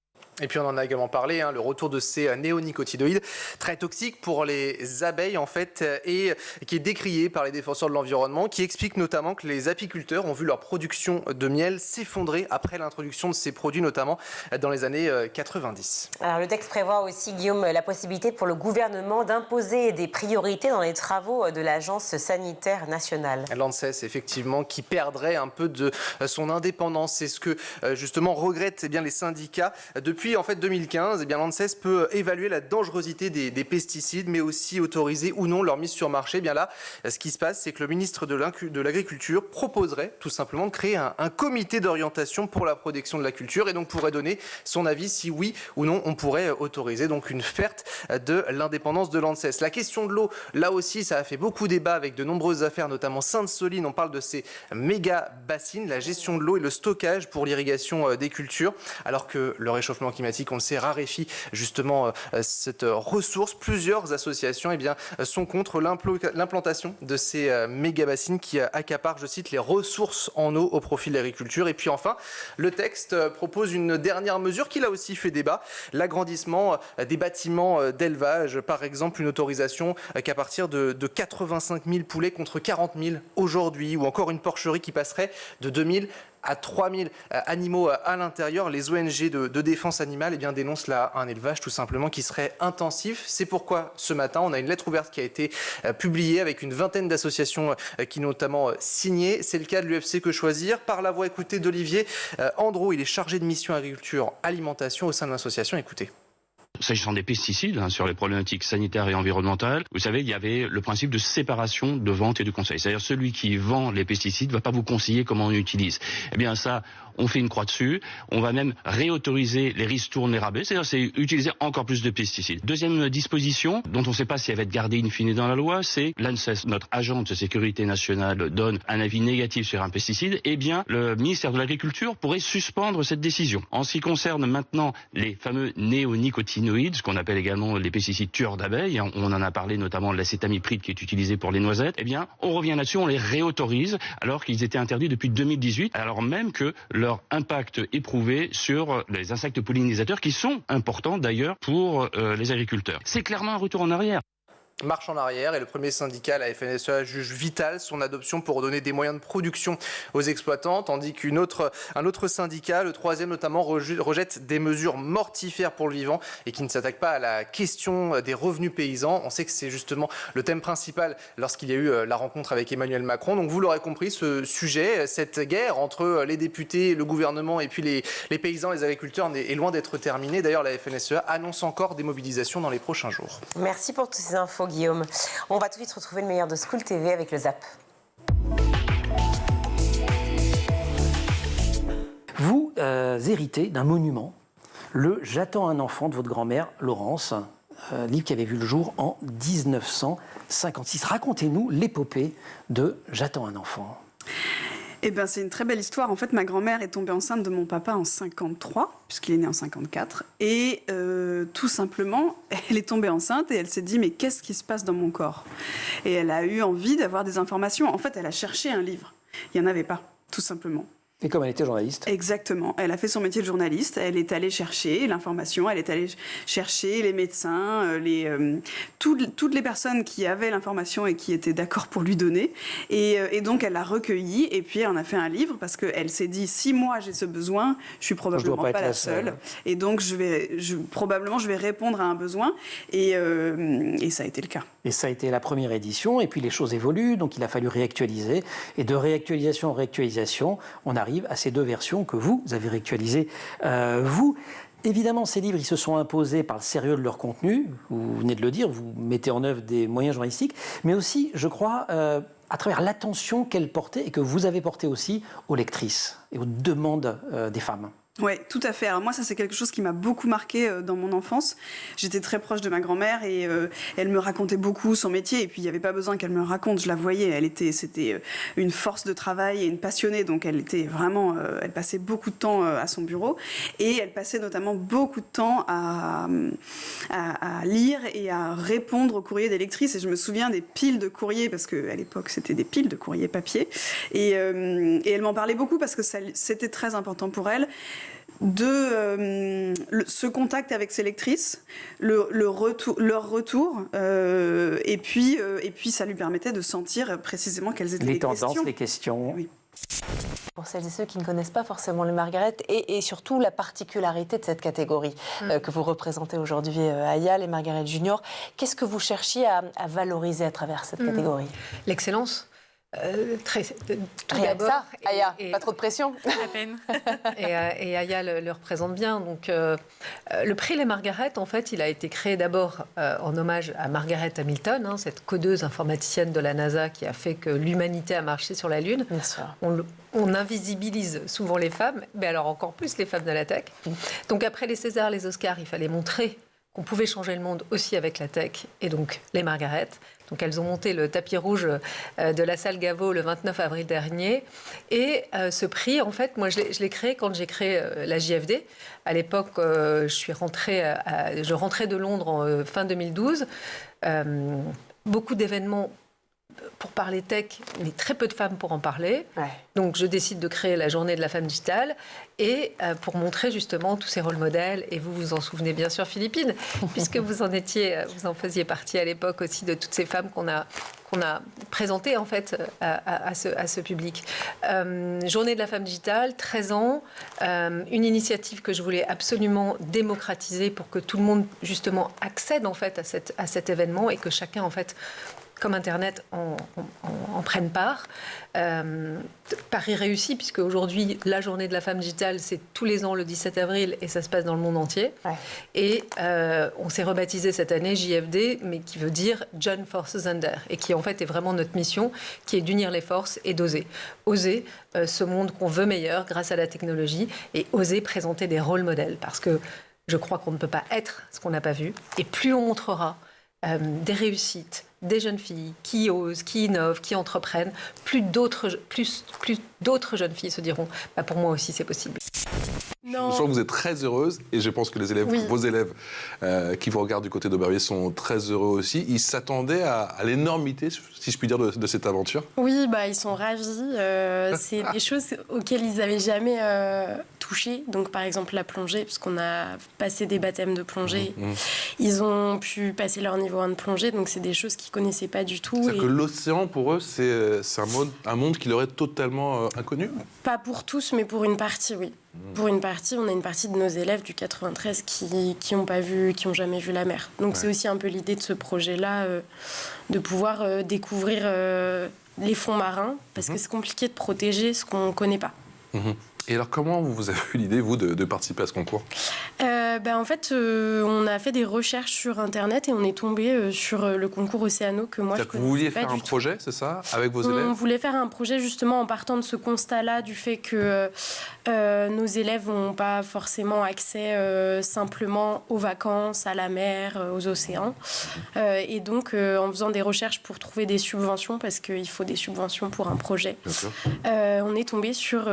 Et puis on en a également parlé, le retour de ces néonicotinoïdes très toxiques pour les abeilles en fait, et qui est décrié par les défenseurs de l'environnement, qui explique notamment que les apiculteurs ont vu leur production de miel s'effondrer après l'introduction de ces produits, notamment dans les années 90. Alors le texte prévoit aussi, Guillaume, la possibilité pour le gouvernement d'imposer des priorités dans les travaux de l'Agence sanitaire nationale. L'ANSES, effectivement, qui perdrait un peu de son indépendance. C'est ce que justement regrettent les syndicats. Depuis en fait 2015, l'ANSES peut évaluer la dangerosité des pesticides, mais aussi autoriser ou non leur mise sur marché. Là, ce qui se passe, c'est que le ministre de l'Agriculture proposerait tout simplement de créer un comité d'orientation pour la protection de la culture et donc pourrait donner son avis si oui ou non on pourrait autoriser donc une perte de l'indépendance de l'ANSES. La question de l'eau, là aussi, ça a fait beaucoup débat avec de nombreuses affaires, notamment Sainte-Soline. On parle de ces méga bassines, la gestion de l'eau et le stockage pour l'irrigation des cultures, alors que le réchauffement climatique, on le sait, raréfie justement cette ressource. Plusieurs associations sont contre l'implantation de ces méga-bassines qui accaparent, je cite, les ressources en eau au profit de l'agriculture. Et puis enfin, le texte propose une dernière mesure qui là aussi fait débat, l'agrandissement des bâtiments d'élevage. Par exemple, une autorisation qu'à partir de 85 000 poulets contre 40 000 aujourd'hui, ou encore une porcherie qui passerait de 2 000 à 3000 animaux à l'intérieur. Les ONG de défense animale dénoncent là un élevage tout simplement qui serait intensif. C'est pourquoi ce matin, on a une lettre ouverte qui a été publiée avec une vingtaine d'associations qui notamment signé. C'est le cas de l'UFC Que Choisir. Par la voix écoutée d'Olivier Andro, il est chargé de mission agriculture alimentation au sein de l'association. Écoutez.
S'agissant des pesticides, sur les problématiques sanitaires et environnementales, vous savez, il y avait le principe de séparation de vente et de conseil. C'est-à-dire celui qui vend les pesticides ne va pas vous conseiller comment on utilise. Eh bien ça, on fait une croix dessus. On va même réautoriser les ristournes, les rabais. C'est-à-dire c'est utiliser encore plus de pesticides. Deuxième disposition, dont on ne sait pas si elle va être gardée in fine dans la loi, c'est l'ANSES, notre agent de sécurité nationale, donne un avis négatif sur un pesticide. Eh bien, le ministère de l'Agriculture pourrait suspendre cette décision. En ce qui concerne maintenant les fameux néonicotinoïdes, ce qu'on appelle également les pesticides tueurs d'abeilles, on en a parlé notamment de l'acétamipride qui est utilisé pour les noisettes, eh bien, on revient là-dessus, on les réautorise alors qu'ils étaient interdits depuis 2018, alors même que leur impact est prouvé sur les insectes pollinisateurs qui sont importants d'ailleurs pour les agriculteurs. C'est clairement un retour en arrière.
Marche en arrière et le premier syndicat, la FNSEA, juge vital son adoption pour donner des moyens de production aux exploitants, tandis qu'un autre syndicat, le troisième notamment, rejette des mesures mortifères pour le vivant et qui ne s'attaque pas à la question des revenus paysans. On sait que c'est justement le thème principal lorsqu'il y a eu la rencontre avec Emmanuel Macron. Donc vous l'aurez compris, ce sujet, cette guerre entre les députés, le gouvernement et puis les paysans, les agriculteurs est loin d'être terminée. D'ailleurs, la FNSEA annonce encore des mobilisations dans les prochains jours.
Merci pour toutes ces infos, Guillaume. On va tout de suite retrouver le meilleur de School TV avec le ZAP.
Vous héritez d'un monument, le « J'attends un enfant » de votre grand-mère, Laurence, livre qui avait vu le jour en 1956. Racontez-nous l'épopée de « J'attends un enfant ».
Eh bien, c'est une très belle histoire. En fait, ma grand-mère est tombée enceinte de mon papa en 53, puisqu'il est né en 54. Et tout simplement, elle est tombée enceinte et elle s'est dit, mais qu'est-ce qui se passe dans mon corps ? Et elle a eu envie d'avoir des informations. En fait, elle a cherché un livre. Il n'y en avait pas, tout simplement.
Et comme elle était journaliste.
Exactement. Elle a fait son métier de journaliste. Elle est allée chercher l'information. Elle est allée chercher les médecins, toutes les personnes qui avaient l'information et qui étaient d'accord pour lui donner. Et donc, elle l'a recueillie. Et puis, elle en a fait un livre parce qu'elle s'est dit, si moi, j'ai ce besoin, je suis probablement pas la seule. Et donc, probablement, je vais répondre à un besoin. Et ça a été le cas.
Et ça a été la première édition. Et puis, les choses évoluent. Donc, il a fallu réactualiser. Et de réactualisation en réactualisation, on arrive à ces deux versions que vous avez réactualisées. Évidemment, ces livres, ils se sont imposés par le sérieux de leur contenu. Vous venez de le dire, vous mettez en œuvre des moyens journalistiques, mais aussi, je crois, à travers l'attention qu'elle portait et que vous avez portée aussi aux lectrices et aux demandes des femmes.
Oui, tout à fait. Alors moi, ça, c'est quelque chose qui m'a beaucoup marqué dans mon enfance. J'étais très proche de ma grand-mère et elle me racontait beaucoup son métier. Et puis, il n'y avait pas besoin qu'elle me raconte. Je la voyais. C'était une force de travail et une passionnée. Donc, elle était vraiment... elle passait beaucoup de temps à son bureau. Et elle passait notamment beaucoup de temps à lire et à répondre aux courriers des lectrices. Et je me souviens des piles de courriers, parce qu'à l'époque, c'était des piles de courriers papier. Et elle m'en parlait beaucoup parce que c'était très important pour elle. Ce contact avec ses lectrices, leur retour, et puis ça lui permettait de sentir précisément quelles étaient les tendances, questions.
Les questions.
Oui.
Pour celles et ceux qui ne connaissent pas forcément les Margaret et surtout la particularité de cette catégorie que vous représentez aujourd'hui, Aya, les Margaret Junior, qu'est-ce que vous cherchiez à valoriser à travers cette catégorie ?
L'excellence.
Rien que ça, Aya, pas trop de pression.
À peine. et Aya le représente bien. Donc, le prix Les Margaret, en fait, il a été créé d'abord en hommage à Margaret Hamilton, cette codeuse informaticienne de la NASA qui a fait que l'humanité a marché sur la Lune.
Bien sûr.
On invisibilise souvent les femmes, mais alors encore plus les femmes de la tech. Donc après les Césars, les Oscars, il fallait montrer qu'on pouvait changer le monde aussi avec la tech, et donc les Margaret. Donc elles ont monté le tapis rouge de la salle Gaveau le 29 avril dernier. Et ce prix, en fait, moi je l'ai créé quand j'ai créé la JFD. À l'époque, je rentrais de Londres en fin 2012. Beaucoup d'événements pour parler tech, mais très peu de femmes pour en parler. Donc je décide de créer la journée de la femme digitale et pour montrer justement tous ces rôles modèles. Et vous vous en souvenez bien sûr, Philippine, puisque vous en faisiez partie à l'époque aussi de toutes ces femmes qu'on a présentées en fait à ce public. Journée de la femme digitale, 13 ans, une initiative que je voulais absolument démocratiser pour que tout le monde justement accède en fait à cet événement et que chacun en fait, comme Internet, en prenne part. Pari réussi, puisque aujourd'hui, la journée de la femme digitale, c'est tous les ans le 17 avril et ça se passe dans le monde entier. Et on s'est rebaptisé cette année JFD, mais qui veut dire Join Forces Under, et qui en fait est vraiment notre mission, qui est d'unir les forces et d'oser. Oser ce monde qu'on veut meilleur grâce à la technologie et oser présenter des rôles modèles, parce que je crois qu'on ne peut pas être ce qu'on n'a pas vu. Et plus on montrera des réussites, des jeunes filles qui osent, qui innovent, qui entreprennent, plus d'autres jeunes filles se diront pour moi aussi c'est possible.
Non. Je sens que vous êtes très heureuse et je pense que les élèves, vos élèves qui vous regardent du côté d'Aubervilliers sont très heureux aussi. Ils s'attendaient à l'énormité, si je puis dire, de cette aventure.
Oui, ils sont ravis. C'est des choses auxquelles ils n'avaient jamais touché. Donc par exemple la plongée, puisqu'on a passé des baptêmes de plongée. Ils ont pu passer leur niveau 1 de plongée, donc c'est des choses qu'ils ne connaissaient pas du tout.
C'est-à-dire que l'océan, pour eux, c'est un monde qui leur est totalement inconnu?
Pas pour tous, mais pour une partie, oui. Pour une partie, on a une partie de nos élèves du 93 qui n'ont pas vu, qui n'ont jamais vu la mer. Donc c'est aussi un peu l'idée de ce projet-là, de pouvoir découvrir les fonds marins, parce que c'est compliqué de protéger ce qu'on ne connaît pas.
Et alors, comment vous avez eu l'idée, vous, de participer à ce concours?
En fait, on a fait des recherches sur Internet et on est tombé sur le concours Océano que moi je connaissais pas du tout.
Vous vouliez faire un projet, c'est ça, avec vos élèves?
On voulait faire un projet justement en partant de ce constat-là, du fait que nos élèves n'ont pas forcément accès simplement aux vacances, à la mer, aux océans. Et donc, en faisant des recherches pour trouver des subventions, parce qu'il faut des subventions pour un projet, on est tombé sur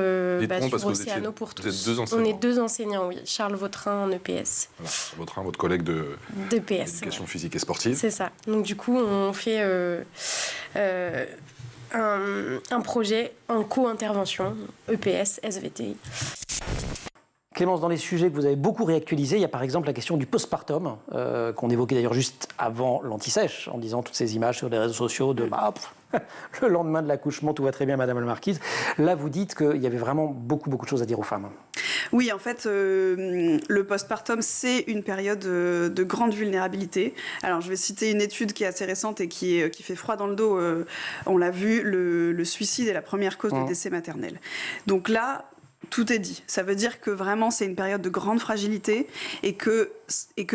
Océano pour tous.
Vous êtes 2 enseignants.
On est 2 enseignants, oui. Charles Vautrin en EPS.
Voilà. Votre collègue d'éducation physique et sportive.
C'est ça. Donc du coup, on fait un projet en co-intervention, EPS, SVT.
Clémence, dans les sujets que vous avez beaucoup réactualisés, il y a par exemple la question du postpartum, qu'on évoquait d'ailleurs juste avant l'anti-sèche, en disant toutes ces images sur les réseaux sociaux de le lendemain de l'accouchement, tout va très bien, Madame la Marquise. Là, vous dites qu'il y avait vraiment beaucoup de choses à dire aux femmes.
Oui, en fait, le postpartum, c'est une période de grande vulnérabilité. Alors, je vais citer une étude qui est assez récente et qui fait froid dans le dos. On l'a vu, le suicide est la première cause de décès maternel. Donc là, tout est dit. Ça veut dire que vraiment, c'est une période de grande fragilité et que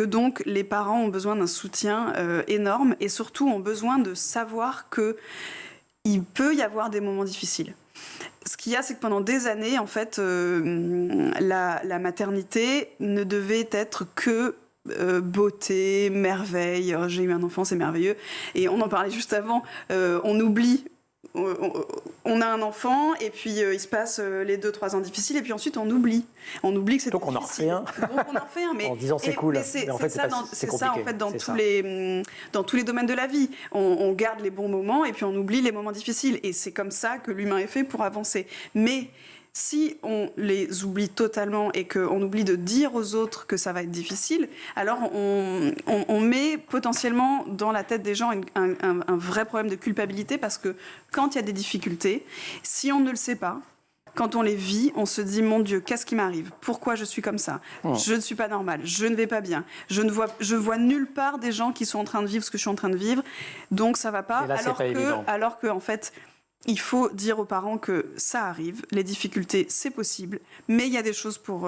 donc les parents ont besoin d'un soutien énorme et surtout ont besoin de savoir qu'il peut y avoir des moments difficiles. Ce qu'il y a, c'est que pendant des années, en fait, la maternité ne devait être que beauté, merveille. Oh, j'ai eu un enfant, c'est merveilleux. Et on en parlait juste avant. On oublie. On a un enfant et puis il se passe les 2-3 ans difficiles et puis ensuite on oublie que c'est
donc on en refait un.
Donc on en fait un, mais
en disant c'est cool.
Mais
en fait,
c'est ça en fait dans tous les domaines de la vie. On garde les bons moments et puis on oublie les moments difficiles et c'est comme ça que l'humain est fait pour avancer. Mais si on les oublie totalement et qu'on oublie de dire aux autres que ça va être difficile, alors on met potentiellement dans la tête des gens un vrai problème de culpabilité parce que quand il y a des difficultés, si on ne le sait pas, quand on les vit, on se dit « Mon Dieu, qu'est-ce qui m'arrive? Pourquoi je suis comme ça? Je ne suis pas normale, je ne vais pas bien. Je vois nulle part des gens qui sont en train de vivre ce que je suis en train de vivre, donc ça ne va pas. » Alors que en fait, il faut dire aux parents que ça arrive, les difficultés, c'est possible, mais il y a des choses pour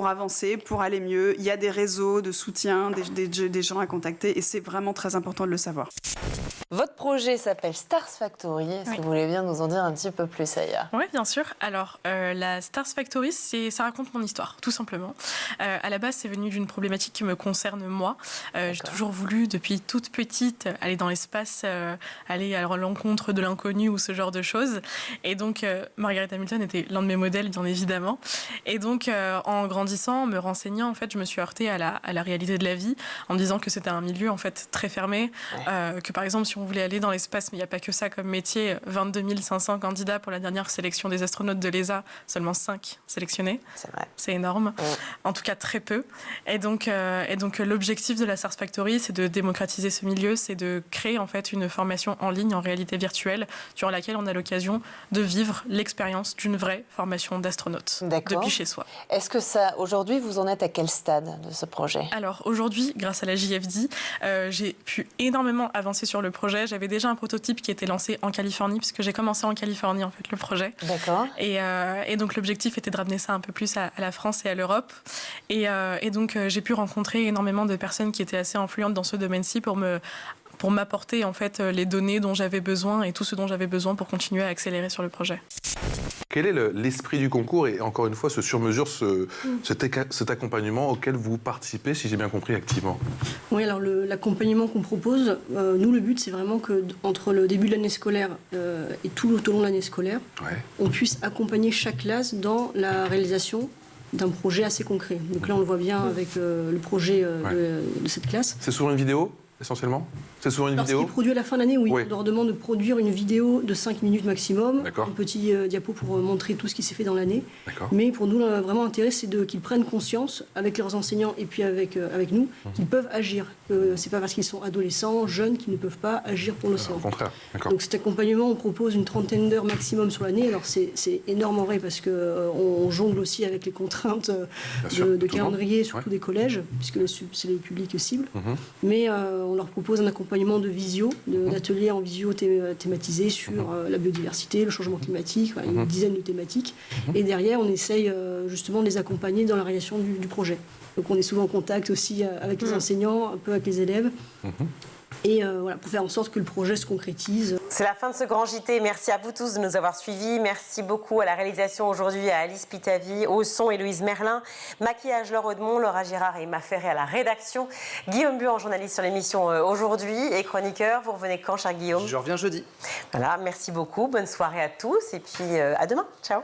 avancer, pour aller mieux. Il y a des réseaux de soutien, des gens à contacter, et c'est vraiment très important de le savoir.
Votre projet s'appelle Stars Factory. Est-ce que vous voulez bien nous en dire un petit peu plus, Aya?
Oui, bien sûr. Alors, la Stars Factory, ça raconte mon histoire, tout simplement. À la base, c'est venu d'une problématique qui me concerne moi. J'ai toujours voulu, depuis toute petite, aller dans l'espace, aller à l'encontre de l'inconnu ou ce genre de choses. Et donc, Margaret Hamilton était l'un de mes modèles, bien évidemment. Et donc, en grandissant, en me renseignant, en fait, je me suis heurtée à la réalité de la vie, en me disant que c'était un milieu, en fait, très fermé, que par exemple, si si on voulait aller dans l'espace, mais il n'y a pas que ça comme métier. 22 500 candidats pour la dernière sélection des astronautes de l'ESA, seulement 5 sélectionnés.
C'est vrai.
C'est énorme. En tout cas, très peu. Et donc l'objectif de la Stars Factory, c'est de démocratiser ce milieu, c'est de créer en fait une formation en ligne, en réalité virtuelle, durant laquelle on a l'occasion de vivre l'expérience d'une vraie formation d'astronaute depuis chez soi.
Est-ce que aujourd'hui, vous en êtes à quel stade de ce projet?
Alors aujourd'hui, grâce à la JFD, j'ai pu énormément avancer sur le projet. J'avais déjà un prototype qui était lancé en Californie, puisque j'ai commencé en Californie en fait le projet.
D'accord.
Et donc l'objectif était de ramener ça un peu plus à la France et à l'Europe. Et donc j'ai pu rencontrer énormément de personnes qui étaient assez influentes dans ce domaine-ci pour m'apporter en fait les données dont j'avais besoin et tout ce dont j'avais besoin pour continuer à accélérer sur le projet.
Quel est l'esprit du concours et encore une fois ce sur-mesure, cet accompagnement auquel vous participez, si j'ai bien compris, activement?
Oui, alors l'accompagnement qu'on propose, nous le but c'est vraiment qu'entre le début de l'année scolaire et tout au long de l'année scolaire, on puisse accompagner chaque classe dans la réalisation d'un projet assez concret. Donc là on le voit bien avec le projet de cette classe.
C'est souvent une vidéo essentiellement? C'est souvent une vidéo?
Ce qui est produit à la fin de l'année, oui. On leur demande de produire une vidéo de 5 minutes maximum, un petit diapo pour montrer tout ce qui s'est fait dans l'année. Mais pour nous, vraiment l'intérêt, c'est qu'ils prennent conscience, avec leurs enseignants et puis avec nous, qu'ils peuvent agir. C'est pas parce qu'ils sont adolescents, jeunes, qu'ils ne peuvent pas agir pour l'océan.
Au contraire.
Donc cet accompagnement, on propose une 30aine d'heures maximum sur l'année. Alors c'est énorme en vrai, parce qu'on jongle aussi avec les contraintes de calendrier, surtout des collèges, puisque c'est le public cible. Mais on leur propose un accompagnement de visio, d'ateliers en visio thématisés sur la biodiversité, le changement climatique, une dizaine de thématiques. Et derrière, on essaye justement de les accompagner dans la réalisation du projet. Donc on est souvent en contact aussi avec les enseignants, un peu avec les élèves. Et pour faire en sorte que le projet se concrétise.
C'est la fin de ce grand JT. Merci à vous tous de nous avoir suivis. Merci beaucoup à la réalisation aujourd'hui à Alice Pitavi, au son Héloïse Merlin, maquillage Laure Audemont, Laura Girard et Emma Ferré à la rédaction, Guillaume Buan, journaliste sur l'émission aujourd'hui et chroniqueur. Vous revenez quand, cher Guillaume?
Je reviens jeudi.
Voilà, merci beaucoup. Bonne soirée à tous et puis à demain. Ciao.